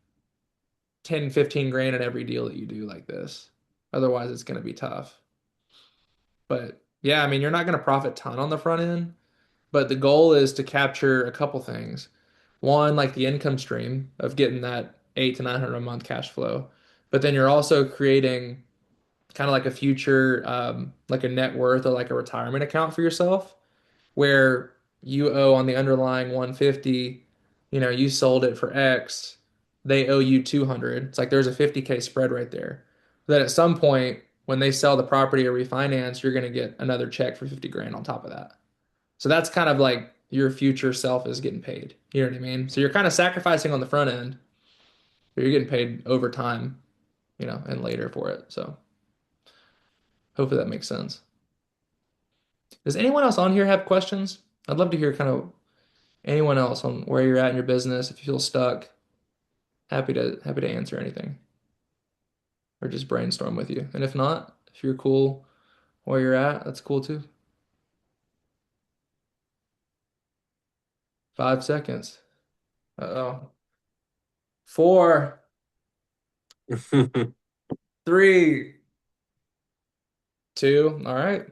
10, 15 grand in every deal that you do like this. Otherwise, it's going to be tough. But yeah, I mean, you're not going to profit ton on the front end, but the goal is to capture a couple things. One, like the income stream of getting that 800 to 900 a month cash flow, but then you're also creating kind of like a future, like a net worth or like a retirement account for yourself where you owe on the underlying 150, you sold it for X, they owe you 200. It's like there's a 50K spread right there. That at some point when they sell the property or refinance, you're going to get another check for 50 grand on top of that. So that's kind of like your future self is getting paid. You know what I mean? So you're kind of sacrificing on the front end, but you're getting paid over time, and later for it. So hopefully that makes sense. Does anyone else on here have questions? I'd love to hear kind of anyone else on where you're at in your business. If you feel stuck, happy to answer anything or just brainstorm with you. And if not, if you're cool where you're at, that's cool too. 5 seconds. Uh-oh. Four, three, two. All right.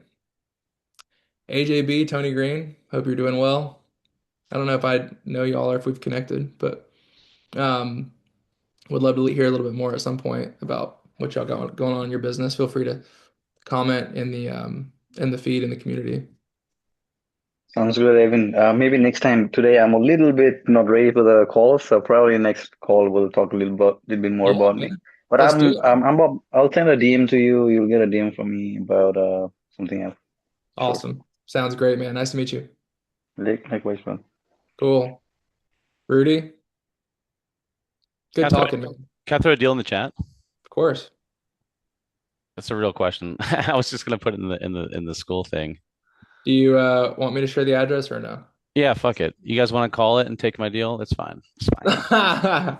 AJB, Tony Green. Hope you're doing well. I don't know if I know y'all or if we've connected, but um, would love to hear a little bit more at some point about what y'all got going on in your business. Feel free to comment in the feed in the community. Sounds good, Evan. Maybe next time. Today I'm a little bit not ready for the call, so probably next call we'll talk a little bit more Yeah, about me. man. But Let's do it. I'll send a DM to you. You'll get a DM from me about something else. Sure. Awesome. Sounds great, man. Nice to meet you. Likewise, man. Cool. Rudy, Can good I throw, talking, man. can I throw a deal in the chat? Of course. That's a real question. I was just gonna put it in the school thing. Do you want me to share the address or no? Yeah, fuck it. You guys want to call it and take my deal? It's fine. It's fine.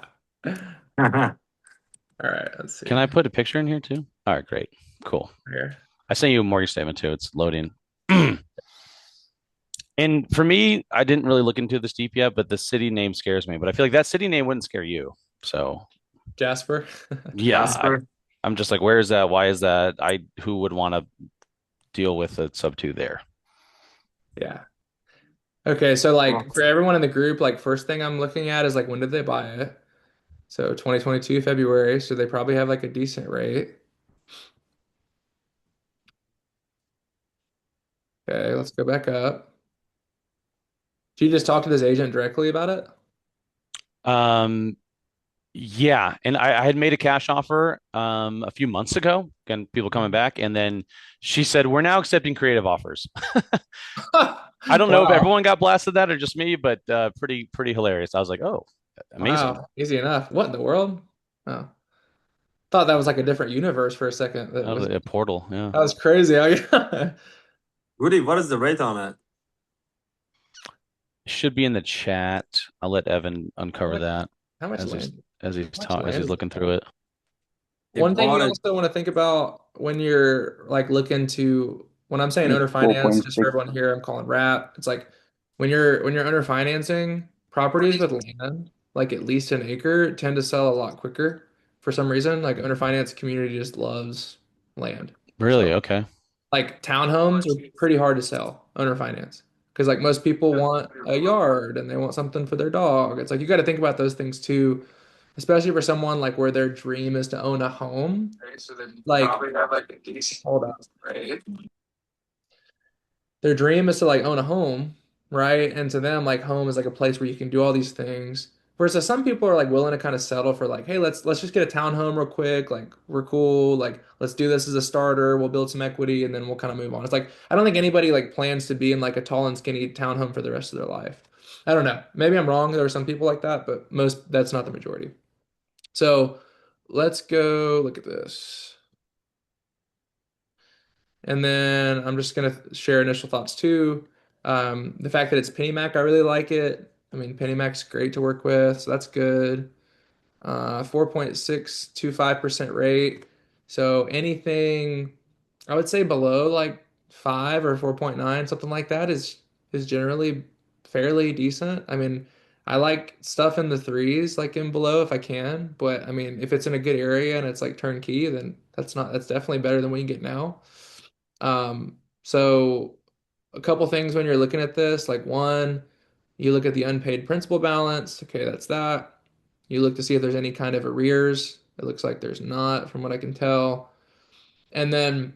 All right, let's see. Can I put a picture in here too? All right, great. Cool. Here. I sent you a mortgage statement too. It's loading. And for me, I didn't really look into this deep yet, but the city name scares me. But I feel like that city name wouldn't scare you. So Jasper. yeah, Jasper. I'm just like, where is that? Why is that? Who would want to deal with a sub two there? Yeah. Okay, so like for everyone in the group, like first thing I'm looking at is like when did they buy it? So 2022 February, so they probably have like a decent rate. Okay, let's go back up. Did you just talk to this agent directly about it? Um, yeah, and I had made a cash offer a few months ago. Again, people coming back, and then she said we're now accepting creative offers. I don't know if Wow. everyone got blasted that or just me, but pretty hilarious. I was like, oh, amazing. Wow. Easy enough. What in the world? Oh, thought that was like a different universe for a second. That Out was of a portal, yeah. that was crazy. Rudy, what is the rate on it? Should be in the chat. I'll let Evan How uncover much, that how much as he's land? as he's How much as land he's is looking that? through it. They One thing bought you it. also want to think about when you're like looking to when I'm saying It's owner finance, just for 4.6. everyone here, I'm calling wrap. It's like when you're owner financing properties with land, like at least an acre, tend to sell a lot quicker for some reason. Like owner finance community just loves land. Really? So Okay. like townhomes are pretty hard to sell owner finance because like most people want a yard and they want something for their dog. It's like you got to think about those things too, especially for someone like where their dream is to own a home. Right, so then like probably have like a decent hold on, right? Their dream is to like own a home, right? And to them, like home is like a place where you can do all these things. Whereas some people are like willing to kind of settle for like, hey, let's just get a townhome real quick. Like we're cool. Like let's do this as a starter. We'll build some equity and then we'll kind of move on. It's like I don't think anybody like plans to be in like a tall and skinny townhome for the rest of their life. I don't know. Maybe I'm wrong. There are some people like that, but most that's not the majority. So let's go look at this. And then I'm just gonna share initial thoughts too. The fact that it's PennyMac, I really like it. I mean, PennyMac's great to work with, so that's good. 4.625% rate. So anything I would say below like 5 or 4.9, something like that is generally fairly decent. I mean, I like stuff in the threes, like in below if I can, but I mean, if it's in a good area and it's like turnkey, then that's definitely better than what you get now. So a couple things when you're looking at this, like one, You look at the unpaid principal balance. Okay, that's that. You look to see if there's any kind of arrears. It looks like there's not, from what I can tell. And then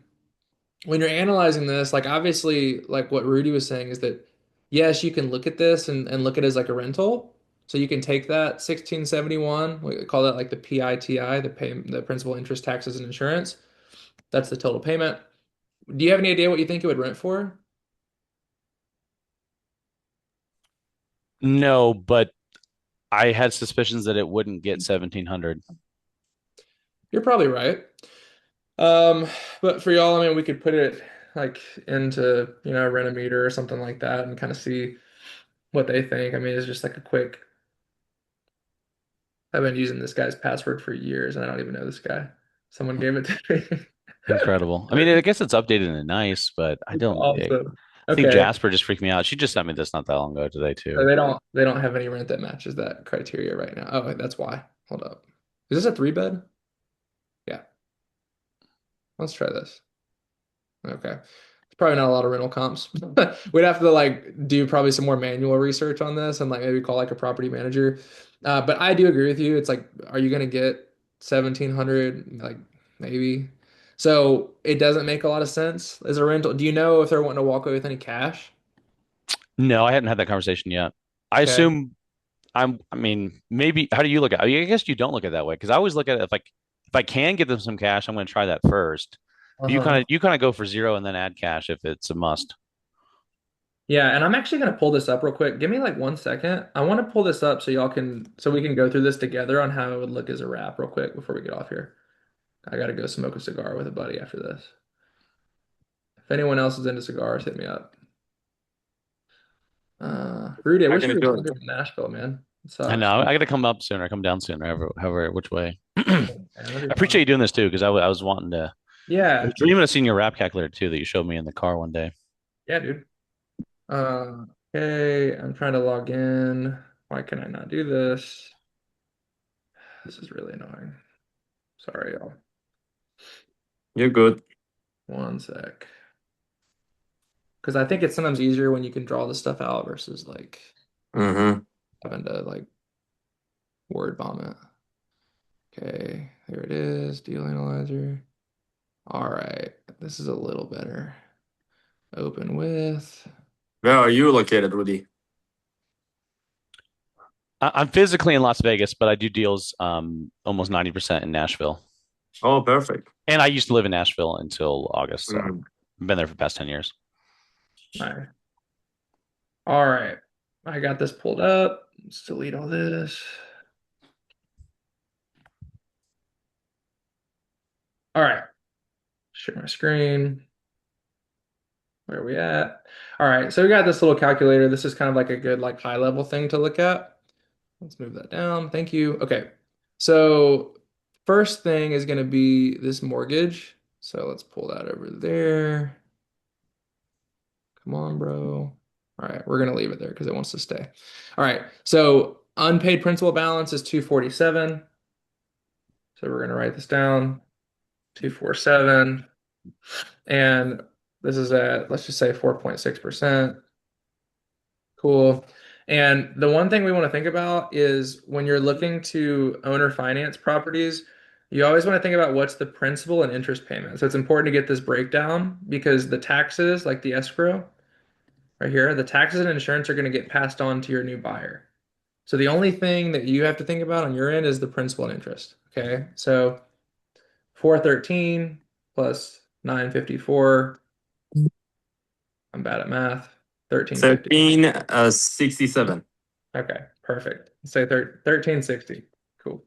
when you're analyzing this, like obviously, like what Rudy was saying is that yes, you can look at this and look at it as like a rental. So you can take that 1671, we call that like the PITI, the principal interest taxes and insurance. That's the total payment. Do you have any idea what you think it would rent for? No, but I had suspicions that it wouldn't get 1700. You're probably right. Um, but for y'all, I mean, we could put it like into, rent a meter or something like that and kind of see what they think. I mean, it's just like a quick. I've been using this guy's password for years and I don't even know this guy. Someone gave it to me. Incredible. I mean, I guess it's updated and nice, but I It's don't. awesome. I think Okay. Jasper just freaked me out. She just sent me this not that long ago today So too. they don't have any rent that matches that criteria right now. Oh, that's why. Hold up. Is this a 3 bed? Yeah. Let's try this. Okay. It's probably not a lot of rental comps. We'd have to like do probably some more manual research on this and like maybe call like a property manager. But I do agree with you. It's like, are you gonna get 1700? Like maybe. So it doesn't make a lot of sense as a rental. Do you know if they're wanting to walk away with any cash? No, I hadn't had that conversation yet. I Okay. assume I mean, maybe how do you look at it? I guess you don't look at it that way because I always look at it if I can give them some cash, I'm going to try that first. But Uh-huh. you kind of go for zero and then add cash if it's a must. Yeah, and I'm actually gonna pull this up real quick. Give me like 1 second. I want to pull this up so we can go through this together on how it would look as a wrap real quick before we get off here. I gotta go smoke a cigar with a buddy after this. If anyone else is into cigars, hit me up. Rudy, I I wish can you were do down it. here in Nashville, man. It I sucks. know I got to come up sooner, come down sooner, however which way. I Man, that'd be appreciate fun. you doing this too because I was wanting to. I was Yeah, dreaming of seeing your rap calculator too that you showed me in the car one day. yeah, dude. Okay, I'm trying to log in. Why can I not do this? This is really annoying. Sorry, y'all. You're good. 1 sec. Because I think it's sometimes easier when you can draw the stuff out versus like Mm-hmm. having to like word vomit. Okay, there it is, deal analyzer. All right, this is a little better. Open with. Where are you located, Rudy? I'm physically in Las Vegas, but I do deals almost 90% in Nashville. Oh, perfect. And I used to live in Nashville until August, so Mm. I've been there for the past 10 years. Nice. All right, I got this pulled up. Let's delete all this. All right, share my screen. Where are we at? All right, so we got this little calculator. This is kind of like a good like high level thing to look at. Let's move that down. Thank you. Okay. So first thing is going to be this mortgage. So let's pull that over there. Come on, bro. All right, we're going to leave it there because it wants to stay. All right. So unpaid principal balance is 247. So we're going to write this down. 247. And this is at, let's just say 4.6%. Cool. And the one thing we want to think about is when you're looking to owner finance properties, you always want to think about what's the principal and interest payment. So it's important to get this breakdown because the taxes, like the escrow right here, the taxes and insurance are going to get passed on to your new buyer. So the only thing that you have to think about on your end is the principal and interest. Okay. So 413 plus 954. I'm bad at math. 1350. 1367. Okay, perfect. Let's say 1360. Cool.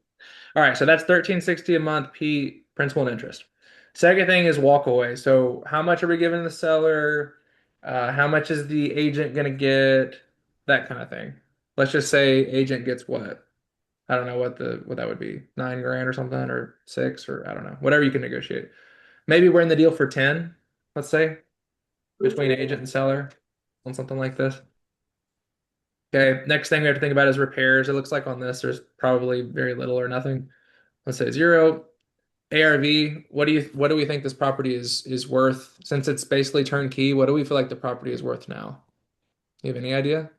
All right, so that's 1360 a month, P principal and interest. Second thing is walk away. So how much are we giving the seller? How much is the agent gonna get? That kind of thing. Let's just say agent gets what? I don't know what that would be. 9 grand or something, or six, or I don't know. Whatever you can negotiate. Maybe we're in the deal for 10, let's say, between agent and seller on something like this. Okay, next thing we have to think about is repairs. It looks like on this there's probably very little or nothing. Let's say zero. ARV, what do we think this property is worth? Since it's basically turnkey, what do we feel like the property is worth now? You have any idea?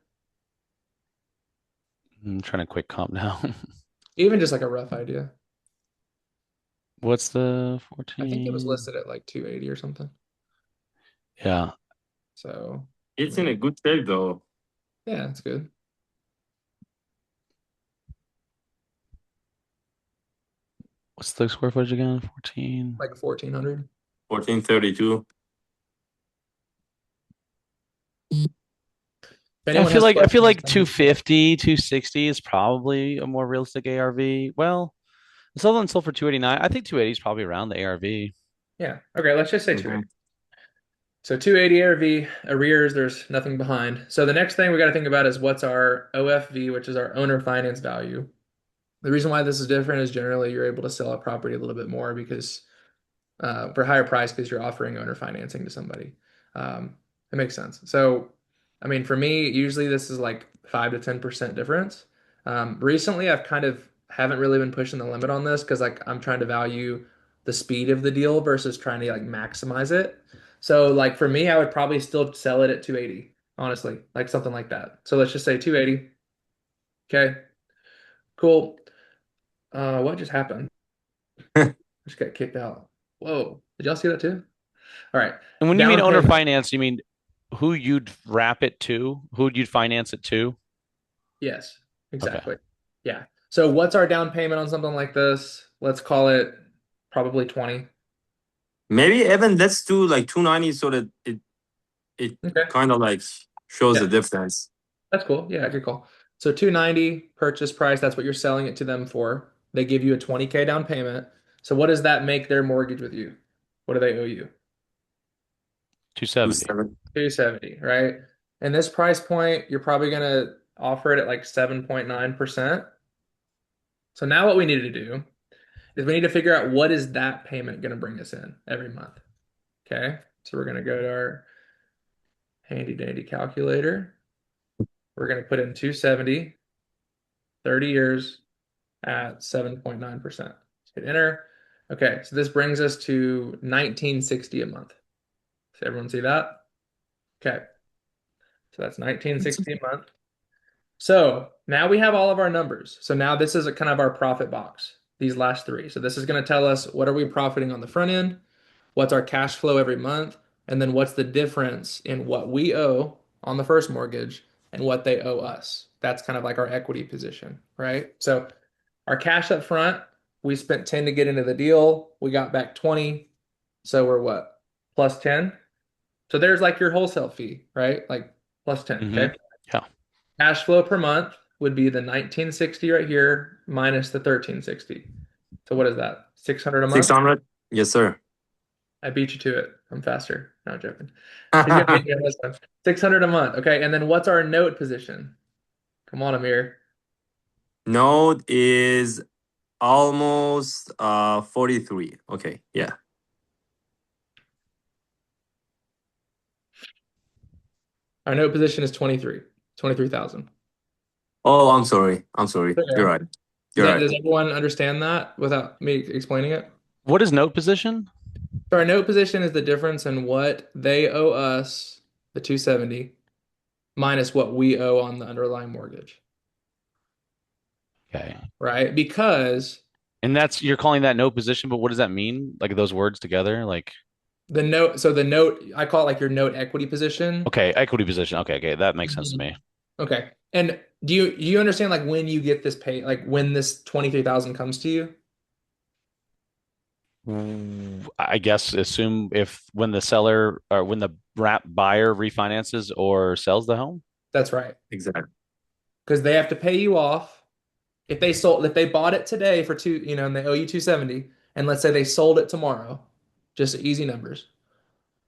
I'm trying to quick comp now. Even just like a rough idea. What's the I think it was 14? listed at like 280 or something. Yeah. So, I It's in mean, a good shape though. yeah, it's good. What's the square footage again? 14. Like 1400. 1432. If Yeah, anyone has I feel questions, like 250, 260 is probably a more realistic ARV. Well, Sutherland sold for 289. I think 280 is probably around the ARV. yeah. Okay, let's just say Mm-hmm. 280. So 280 ARV, arrears, there's nothing behind. So the next thing we got to think about is what's our OFV, which is our owner finance value. The reason why this is different is generally you're able to sell a property a little bit more because for a higher price because you're offering owner financing to somebody. It makes sense. So, I mean, for me, usually this is like 5 to 10% difference. Recently, I've kind of haven't really been pushing the limit on this because like I'm trying to value the speed of the deal versus trying to like maximize it. So, like for me, I would probably still sell it at 280, honestly, like something like that. So let's just say 280. Okay, cool. What just happened? I just got kicked out. Whoa, did y'all see that too? All right. And when you mean Down owner payment. finance, you mean who you'd wrap it to, who you'd finance it to? Yes, Okay. exactly. Yeah. So what's our down payment on something like this? Let's call it probably 20. Maybe Evan, let's do like 290 so that it Okay. kind of like shows the Yeah, difference. that's cool. Yeah, good call. So 290 purchase price, that's what you're selling it to them for. They give you a 20K down payment. So what does that make their mortgage with you? What do they owe you? 270. 27. 270, right? And this price point, you're probably gonna offer it at like 7.9%. So now what we need to do is we need to figure out what is that payment going to bring us in every month. Okay. So we're going to go to our handy dandy calculator. We're going to put in 270, 30 years at 7.9%. Hit enter. Okay. So this brings us to 1960 a month. So everyone see that? Okay. So that's 1960 a month. So now we have all of our numbers. So now this is a kind of our profit box, these last three. So this is going to tell us what are we profiting on the front end, what's our cash flow every month, and then what's the difference in what we owe on the first mortgage and what they owe us. That's kind of like our equity position, right? So our cash up front, we spent 10 to get into the deal. We got back 20. So we're what? Plus 10. So there's like your wholesale fee, right? Like plus 10. Mm-hmm. Okay. Yeah. Cash flow per month would be the 1960 right here minus the 1360. So what is that? 600 a month? 600? Yes, sir. I beat you to it. I'm faster. Not joking. He's gonna beat me on this one. 600 a month. Okay, and then what's our note position? Come on, Amir. Node is almost 43. Okay, yeah. Our note position is 23. 23,000. Oh, I'm sorry. I'm sorry. Okay. You're right. You're right. Does everyone understand that without me explaining it? What is note position? So our note position is the difference in what they owe us, the 270, minus what we owe on the underlying mortgage, Okay. right? Because And that's you're calling that note position, but what does that mean? Like those words together? Like the note, I call it like your note equity position. okay, equity position. Okay, okay, that makes sense to Mhm. me. Okay. And do you understand like when you get this pay, like when this 23,000 comes to you? I guess assume if when the seller or when the wrap buyer refinances or sells the home. That's right. Exactly. Because they have to pay you off. If they bought it today for two, and they owe you 270, and let's say they sold it tomorrow, just easy numbers,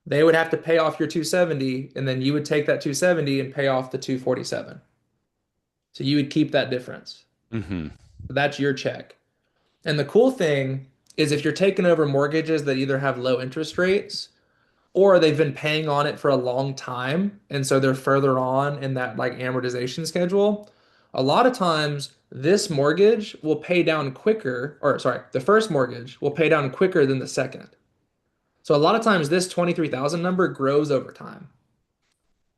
they would have to pay off your 270, and then you would take that 270 and pay off the 247. So you would keep that difference. Mm-hmm. That's your check. And the cool thing is if you're taking over mortgages that either have low interest rates or they've been paying on it for a long time and so they're further on in that like amortization schedule, a lot of times this mortgage will pay down quicker, or sorry, the first mortgage will pay down quicker than the second. So a lot of times this 23,000 number grows over time,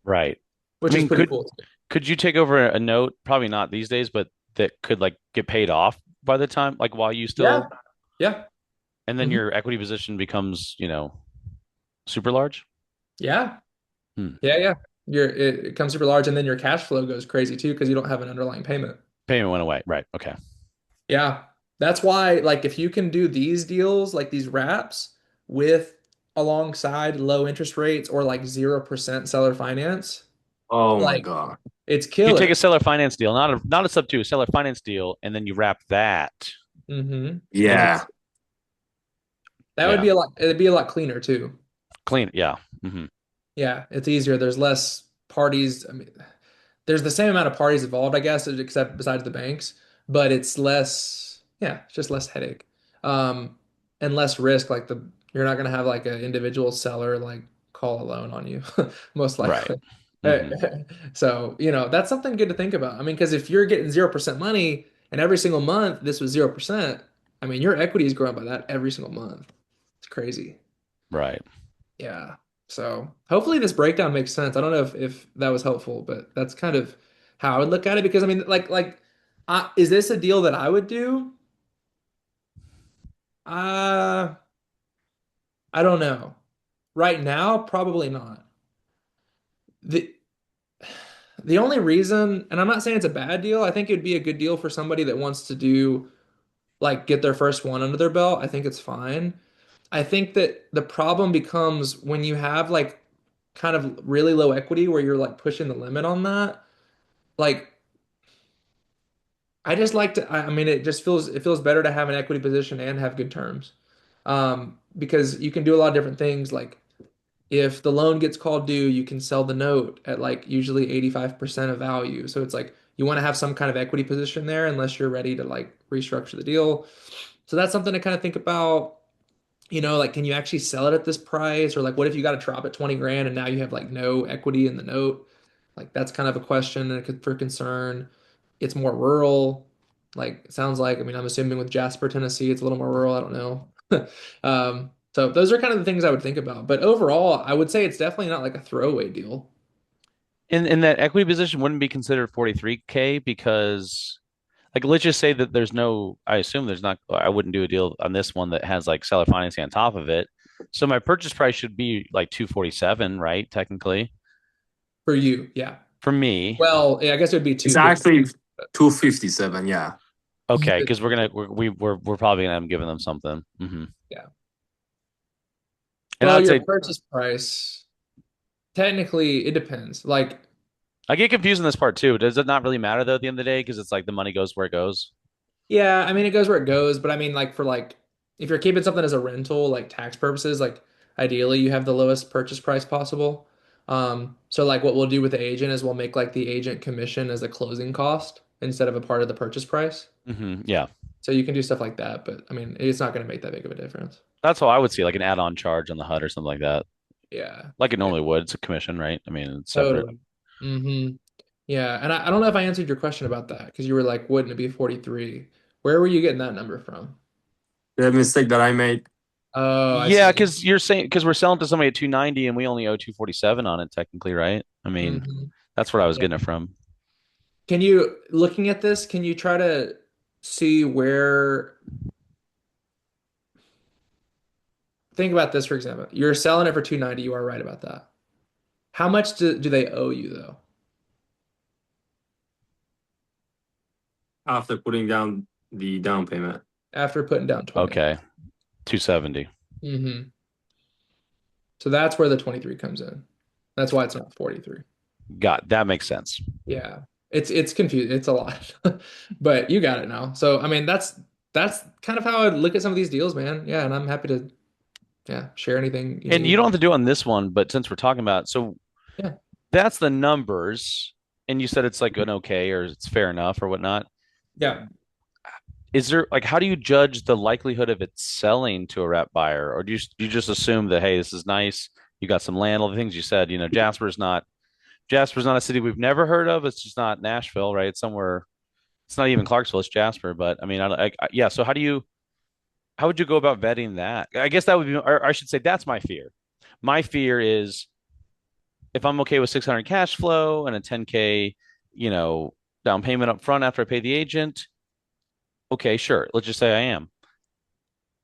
Right. I which is mean, pretty cool. Could you take over a note? Probably not these days, but that could like get paid off by the time, like while you Yeah. still, Yeah. and then Hmm. your equity position becomes, super large. Yeah. Hmm. Yeah. Yeah. It comes super large, and then your cash flow goes crazy too because you don't have an underlying payment. Payment went away. Right. Okay. Yeah. That's why, like, if you can do these deals, like these wraps with alongside low interest rates or like 0% seller finance, Oh my like God. it's If you take a killer. seller finance deal, not a sub two, a seller finance deal, and then you wrap that, Hmm. And Yeah. it's that would yeah, be a lot, it'd be a lot cleaner too. clean, yeah. Hmm. Yeah, it's easier. There's less parties. I mean, there's the same amount of parties involved, I guess, except besides the banks, but it's less, yeah, it's just less headache. And less risk. Like you're not gonna have like an individual seller like call a loan on you, most Right. likely. Hmm. So, that's something good to think about. I mean, because if you're getting 0% money and every single month this was 0%, I mean, your equity is growing by that every single month. It's crazy. Right. Yeah. So hopefully this breakdown makes sense. I don't know if that was helpful, but that's kind of how I would look at it because I mean, is this a deal that I would do? Uh, I don't know. Right now, probably not. The the only reason, and I'm not saying it's a bad deal, I think it'd be a good deal for somebody that wants to do like get their first one under their belt. I think it's fine. I think that the problem becomes when you have like kind of really low equity where you're like pushing the limit on that. Like I just like to I mean it feels better to have an equity position and have good terms. Because you can do a lot of different things like if the loan gets called due, you can sell the note at like usually 85% of value. So it's like you want to have some kind of equity position there unless you're ready to like restructure the deal. So that's something to kind of think about. Like can you actually sell it at this price? Or like what if you got to drop it 20 grand and now you have like no equity in the note? Like that's kind of a question for concern. It's more rural. Like it sounds like, I mean, I'm assuming with Jasper, Tennessee, it's a little more rural. I don't know. So those are kind of the things I would think about. But overall, I would say it's definitely not like a throwaway deal. In that equity position wouldn't be considered 43K because like let's just say that there's no, I assume there's not, I wouldn't do a deal on this one that has like seller financing on top of it. So my purchase price should be like 247, right? Technically For you. Yeah. for me. Well, yeah, I guess it would be It's 250. actually 257. Yeah. Okay, because we're probably gonna end up giving them something. Yeah. And Well, I'd your say purchase price, technically, it depends. Like, I get confused in this part too. Does it not really matter though at the end of the day? Because it's like the money goes where it goes. yeah, I mean, it goes where it goes, but I mean, like, for like, if you're keeping something as a rental, like tax purposes, like, ideally, you have the lowest purchase price possible. So, like, what we'll do with the agent is we'll make like the agent commission as a closing cost instead of a part of the purchase price. Yeah, So you can do stuff like that, but I mean, it's not going to make that big of a difference. that's how I would see like an add-on charge on the HUD or something like that, Yeah, like it yeah, normally would. It's a commission, right? I mean, it's separate. totally. Mm-hmm. Yeah, and I don't know if I answered your question about that because you were like, wouldn't it be 43? Where were you getting that number from? The mistake that I made. Oh, I Yeah, see. because you're saying because we're selling to somebody at 290 and we only owe 247 on it technically, right? I mean, Hmm. that's where I was Yeah. getting it from. Can you, looking at this, can you try to see where, think about this, for example. You're selling it for 290, you are right about that. How much do they owe you though After putting down the down payment. after putting down 20? Okay, 270. Hmm. So that's where the 23 comes in. That's why it's not 43. Got that makes sense. Yeah. It's confusing. It's a lot. But you got it now. So I mean that's kind of how I look at some of these deals, man. Yeah, and I'm happy to yeah, share anything you And you don't need. have to do it on this one, but since we're talking about it, so Yeah. that's the numbers, and you said it's like an okay or it's fair enough or whatnot. Yeah. Is there like how do you judge the likelihood of it selling to a rep buyer, or do you just assume that hey, this is nice, you got some land, all the things you said, Jasper's not a city we've never heard of. It's just not Nashville, right? It's somewhere. It's not even Clarksville. It's Jasper. But I mean, yeah. So how would you go about vetting that? I guess that would be, or I should say, that's my fear. My fear is if I'm okay with 600 cash flow and a 10K down payment up front after I pay the agent. Okay, sure. Let's just say I am.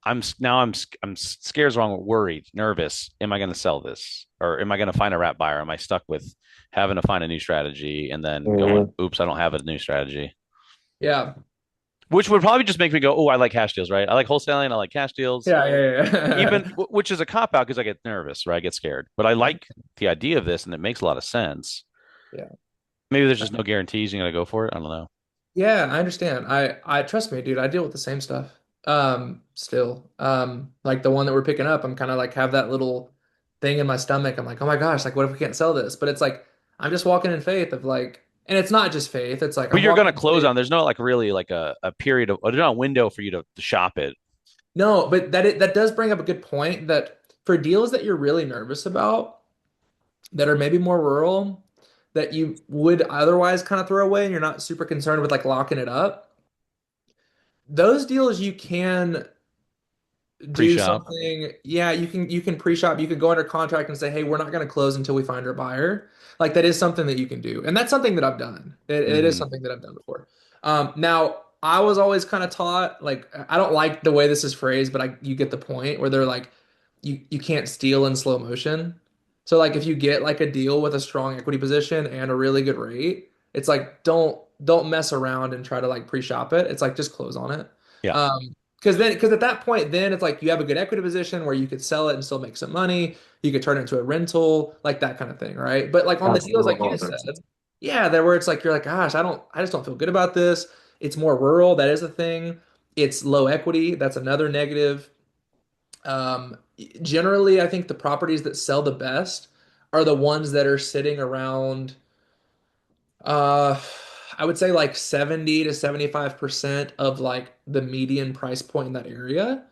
I'm scared, wrong, worried, nervous. Am I going to sell this, or am I going to find a wrap buyer? Am I stuck with having to find a new strategy and then going, Mhm. oops, I don't have a new strategy, Yeah. which would probably just make me go, oh, I like cash deals, right? I like wholesaling, I like cash deals, Yeah. which is a cop out because I get nervous, right? I get scared, but I like the idea of this and it makes a lot of sense. Yeah. Maybe there's just no guarantees. You got to go for it. I don't know. Yeah, I understand. I trust me, dude. I deal with the same stuff. Still. Like the one that we're picking up, I'm kind of like have that little thing in my stomach. I'm like, oh my gosh, like what if we can't sell this? But it's like I'm just walking in faith of like, and it's not just faith. It's like But I'm you're going walking to in close faith. on. There's no like really like a period of, there's not a window for you to shop it. No, but that does bring up a good point that for deals that you're really nervous about that are maybe more rural that you would otherwise kind of throw away and you're not super concerned with like locking it up. Those deals you can do Pre-shop. something. Yeah, you can pre-shop, you could go under contract and say, hey, we're not going to close until we find our buyer. Like that is something that you can do. And that's something that I've done. It is Hmm. something that I've done before. Now I was always kind of taught, like, I don't like the way this is phrased, but you get the point where they're like, you can't steal in slow motion. So like if you get like a deal with a strong equity position and a really good rate, it's like don't mess around and try to like pre-shop it. It's like just close on it. Yeah. Because at that point, then it's like you have a good equity position where you could sell it and still make some money. You could turn it into a rental, like that kind of thing, right? But like on the That's deals, like you said, yeah, there where it's like you're like, gosh, I just don't feel good about this. It's more rural, that is a thing. It's low equity, that's another negative. Um, Generally, I think the properties that sell the best are the ones that are sitting around, uh, I would say like 70 to 75% of like the median price point in that area,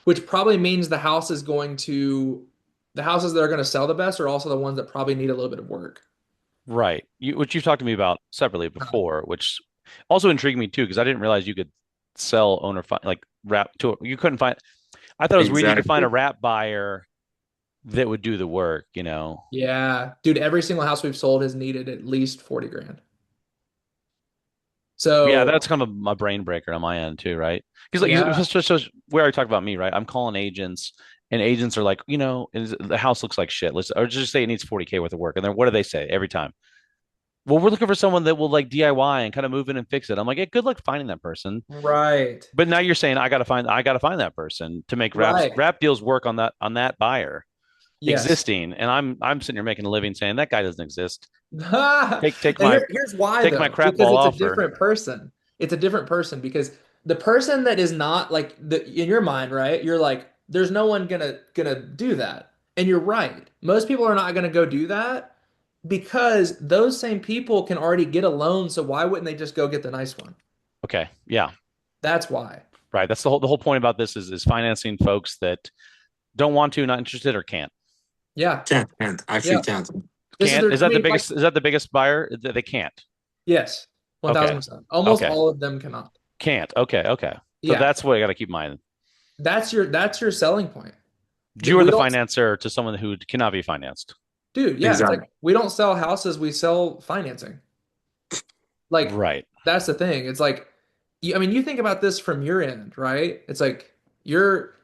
which probably means the houses that are going to sell the best are also the ones that probably need a little bit of work. Right. Which you've talked to me about separately before, which also intrigued me too, because I didn't realize you could sell like wrap to you couldn't find. I thought it was weird you could find a exactly. wrap buyer that would do the work. Yeah, dude, every single house we've sold has needed at least 40 grand. Yeah, So, that's kind of a brain breaker on my end too, right? Because like yeah, we already talked about me, right? I'm calling agents, and agents are like, the house looks like shit. Let's or just say it needs 40K worth of work, and then what do they say every time? Well, we're looking for someone that will like DIY and kind of move in and fix it. I'm like, yeah, good luck finding that person. right. But now you're saying I gotta find that person to make Right. wrap deals work on that buyer Yes. existing, and I'm sitting here making a living saying that guy doesn't exist. And Take my here's why take my though, crap because ball it's a offer. different person. It's a different person because the person that is not like in your mind, right? You're like, there's no one gonna do that. And you're right. Most people are not gonna go do that because those same people can already get a loan, so why wouldn't they just go get the nice one? Okay, yeah, That's why. right. That's the whole point about this is financing folks that don't want to, not interested, or can't. Yeah. Can't actually Yeah. can't. This is Can't their, is I that the mean, like, biggest is that the biggest buyer that they can't? yes, Okay, 1000%. Almost okay, all of them cannot. can't. Okay. So Yeah. that's what I got to keep in mind. That's your selling point. You are We the don't, financer to someone who cannot be financed. dude, yeah, it's Exactly. like we don't sell houses, we sell financing. Like Right. that's the thing. It's like I mean, you think about this from your end, right? It's like you're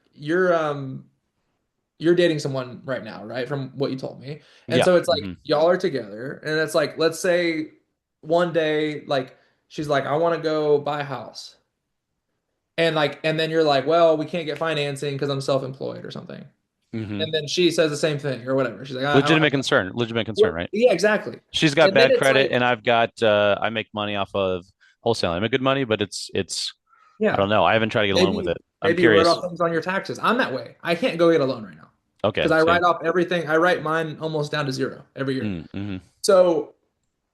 dating someone right now, right? From what you told me. And Yeah. so it's like Hmm. y'all are together and it's like let's say one day like she's like I want to go buy a house. And then you're like, "Well, we can't get financing because I'm self-employed or something." Hmm. And then she says the same thing or whatever. She's like, Legitimate concern, right? yeah, exactly. She's got And then bad it's credit, like, and I make money off of wholesaling. I make good money, but it's I yeah, don't know. I haven't tried to get a loan with maybe it. I'm maybe you wrote curious. off things on your taxes. I'm that way. I can't go get a loan right now because Okay, I see. write off everything. I write mine almost down to zero every year. Mm-hmm. So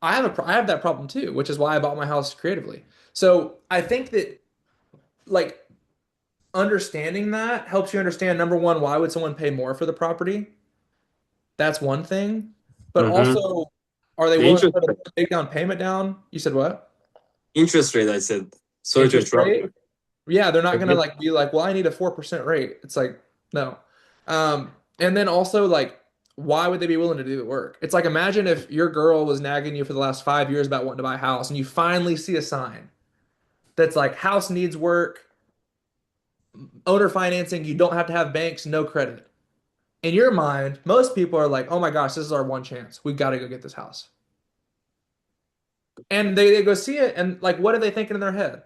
I have that problem too, which is why I bought my house creatively. So I think that like understanding that helps you understand number one, why would someone pay more for the property? That's one thing. But Mm-hmm. also, are they The willing to interest put a big down payment down? You said what? interest rate, I said. Sorry to Interest interrupt. rate? Yeah, they're not gonna But like be like, well, I need a 4% rate. It's like, no. And then also like why would they be willing to do the work? It's like imagine if your girl was nagging you for the last 5 years about wanting to buy a house and you finally see a sign that's like house needs work, owner financing, you don't have to have banks, no credit. In your mind, most people are like, oh my gosh, this is our one chance. We've got to go get this house. And they go see it, and like, what are they thinking in their head?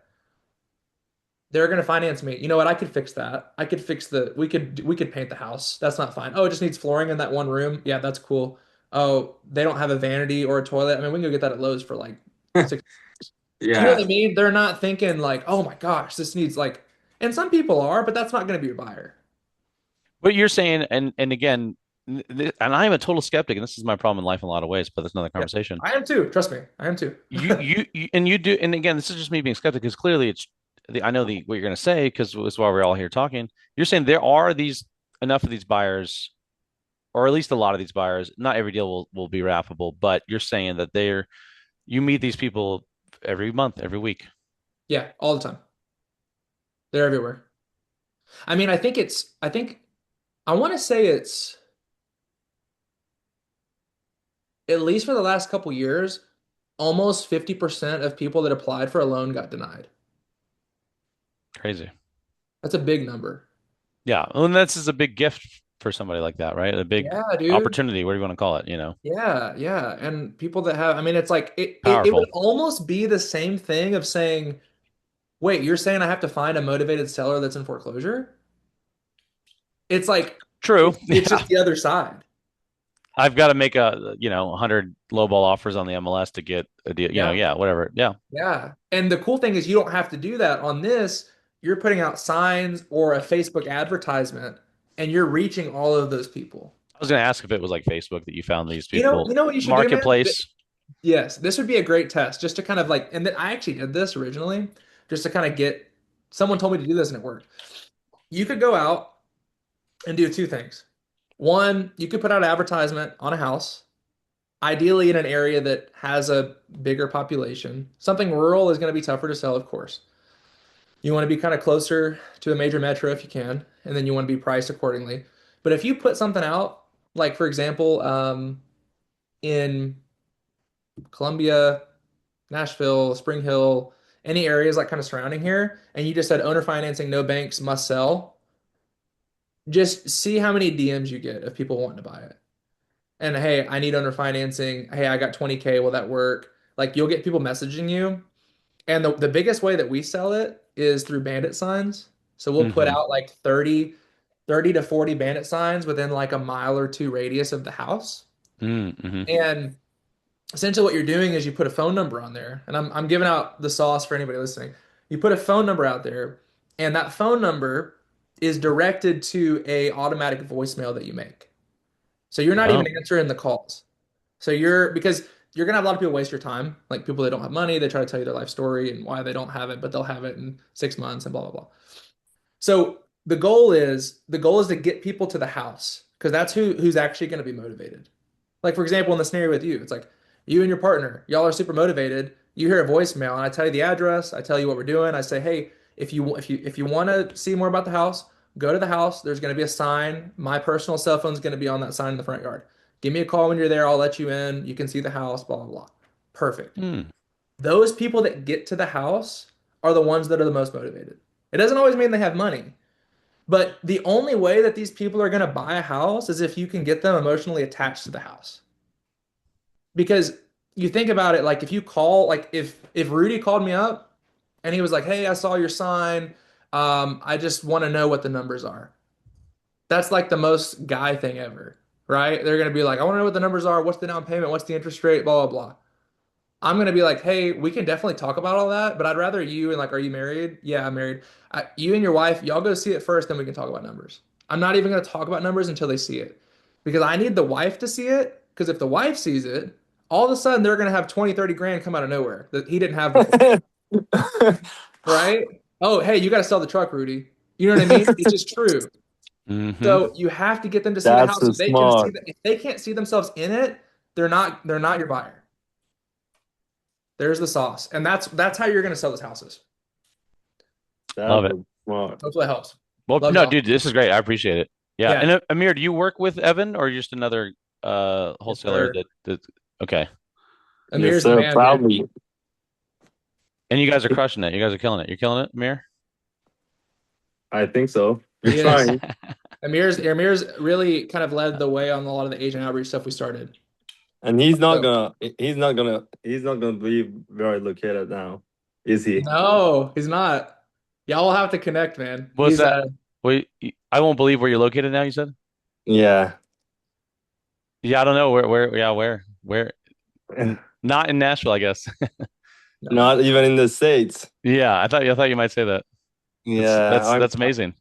They're going to finance me. You know what? I could fix that. I could fix we could paint the house. That's not fine. Oh, it just needs flooring in that one room. Yeah, that's cool. Oh, they don't have a vanity or a toilet. I mean, we can go get that at Lowe's for like six. You know what I Yeah. mean? They're not thinking like, oh my gosh, this needs like, and some people are, but that's not going to be your buyer. What you're saying, and again, and I'm a total skeptic, and this is my problem in life in a lot of ways, but that's another Yeah, conversation. I am too. Trust me, I am too. And you do, and again, this is just me being skeptic because clearly I know what you're going to say because it's why we're all here talking. You're saying there are these enough of these buyers, or at least a lot of these buyers. Not every deal will be wrappable, but you're saying that you meet these people every month, every week. Yeah, all the time. They're everywhere. I mean, I want to say it's at least for the last couple years, almost 50% of people that applied for a loan got denied. Crazy. That's a big number. Yeah, well, and this is a big gift for somebody like that, right? A big Yeah, dude. opportunity. What do you want to call it? Yeah, yeah. And people that have, I mean, it's like it would Powerful. almost be the same thing of saying, wait, you're saying I have to find a motivated seller that's in foreclosure? It's like True. it's Yeah. just the other side. I've got to make 100 lowball offers on the MLS to get a deal. Yeah. Yeah, whatever. Yeah. Yeah. And the cool thing is you don't have to do that on this. You're putting out signs or a Facebook advertisement and you're reaching all of those people. I was going to ask if it was like Facebook that you found these You know, people. you know what you should do, man? Marketplace. Yes, this would be a great test just to kind of like, and then I actually did this originally just to kind of get someone told me to do this and it worked. You could go out and do two things. One, you could put out advertisement on a house, ideally in an area that has a bigger population. Something rural is going to be tougher to sell, of course. You want to be kind of closer to a major metro if you can, and then you want to be priced accordingly. But if you put something out, like for example, in Columbia, Nashville, Spring Hill, any areas like kind of surrounding here, and you just said owner financing, no banks, must sell, just see how many DMs you get of people wanting to buy it. And hey, I need owner financing. Hey, I got 20K. Will that work? Like you'll get people messaging you. And the biggest way that we sell it is through bandit signs. So we'll put Hmm. out like 30 to 40 bandit signs within like a mile or two radius of the house. Mm-hmm. And essentially what you're doing is you put a phone number on there. And I'm giving out the sauce for anybody listening. You put a phone number out there, and that phone number is directed to a automatic voicemail that you make. So you're not even Oh. answering the calls. Because you're gonna have a lot of people waste your time, like people that don't have money, they try to tell you their life story and why they don't have it, but they'll have it in 6 months and blah blah blah. So the goal is to get people to the house because that's who's actually going to be motivated. Like for example, in the scenario with you, it's like you and your partner, y'all are super motivated. You hear a voicemail and I tell you the address, I tell you what we're doing. I say, hey, if you want to see more about the house, go to the house. There's going to be a sign. My personal cell phone is going to be on that sign in the front yard. Give me a call when you're there. I'll let you in. You can see the house. Blah blah blah. Perfect. Hmm. Those people that get to the house are the ones that are the most motivated. It doesn't always mean they have money. But the only way that these people are going to buy a house is if you can get them emotionally attached to the house. Because you think about it, like if you call, like if Rudy called me up and he was like, "Hey, I saw your sign. I just want to know what the numbers are." That's like the most guy thing ever, right? They're going to be like, "I want to know what the numbers are. What's the down payment? What's the interest rate? Blah blah blah." I'm gonna be like, hey, we can definitely talk about all that, but I'd rather you and like, are you married? Yeah, I'm married. You and your wife, y'all go see it first, then we can talk about numbers. I'm not even gonna talk about numbers until they see it because I need the wife to see it. Because if the wife sees it, all of a sudden they're gonna have 20, 30 grand come out of nowhere that he didn't have before, right? Oh, hey, you got to sell the truck, Rudy. You know what I mean? It's just true. Hmm. So you have to get them to see the That's house so so they can see smart. that. If they can't see themselves in it, they're not your buyer. There's the sauce. And that's how you're going to sell those houses. Love That's it. so smart. Hopefully that helps. Well, Love no, y'all. dude, this is great. I appreciate it. Yeah. Yeah. And Amir, do you work with Evan or just another Yes, wholesaler sir. that okay. Amir's the sir. man, dude. Proudly. And you guys are crushing it. You guys are killing it. You're killing it, Amir? I think so. We're He is. trying. Amir's really kind of led the way on a lot of the agent outreach stuff we started. And he's So- not gonna be where I located now, is he? No, he's not. Y'all will have to connect, man. What's He's that? Wait, I won't believe where you're located now, you said? Yeah. Yeah, I don't know where. Not in Nashville, I guess. Not even in the States. Yeah, I thought you might say that. Yeah, That's amazing.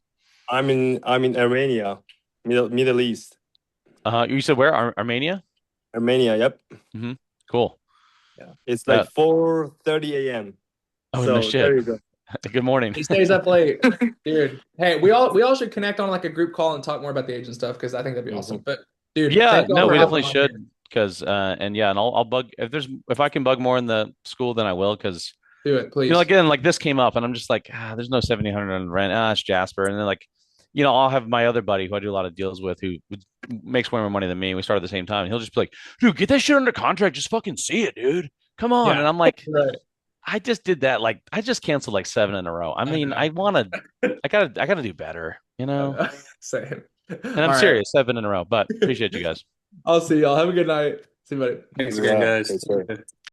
I'm in Armenia, Middle East. You said where? Armenia? Armenia, yep. Cool. Yeah. It's Yeah. like 4:30 a.m. Oh, So no shit. there you go. Good morning. He stays up late, dude. Hey, we all should connect on like a group call and talk more about the agent stuff because I think that'd be awesome. But dude, Yeah, thank y'all no, for we hopping definitely on should here. because and I'll bug if I can bug more in the school, then I will because Do it, please. again, like this came up and I'm just like, there's no 1,700 on rent. It's Jasper. And then like, I'll have my other buddy who I do a lot of deals with who makes way more money than me. We start at the same time. And he'll just be like, dude, get that shit under contract. Just fucking see it, dude. Come on. Yeah. And I'm like, Right. I just did that. Like, I just canceled like 7 in a row. I mean, I gotta do better, Same. And I'm serious, 7 in a row, but appreciate you guys. I'll see y'all. Have a good night. See you, buddy. Thanks Yeah, again, guys. for sure.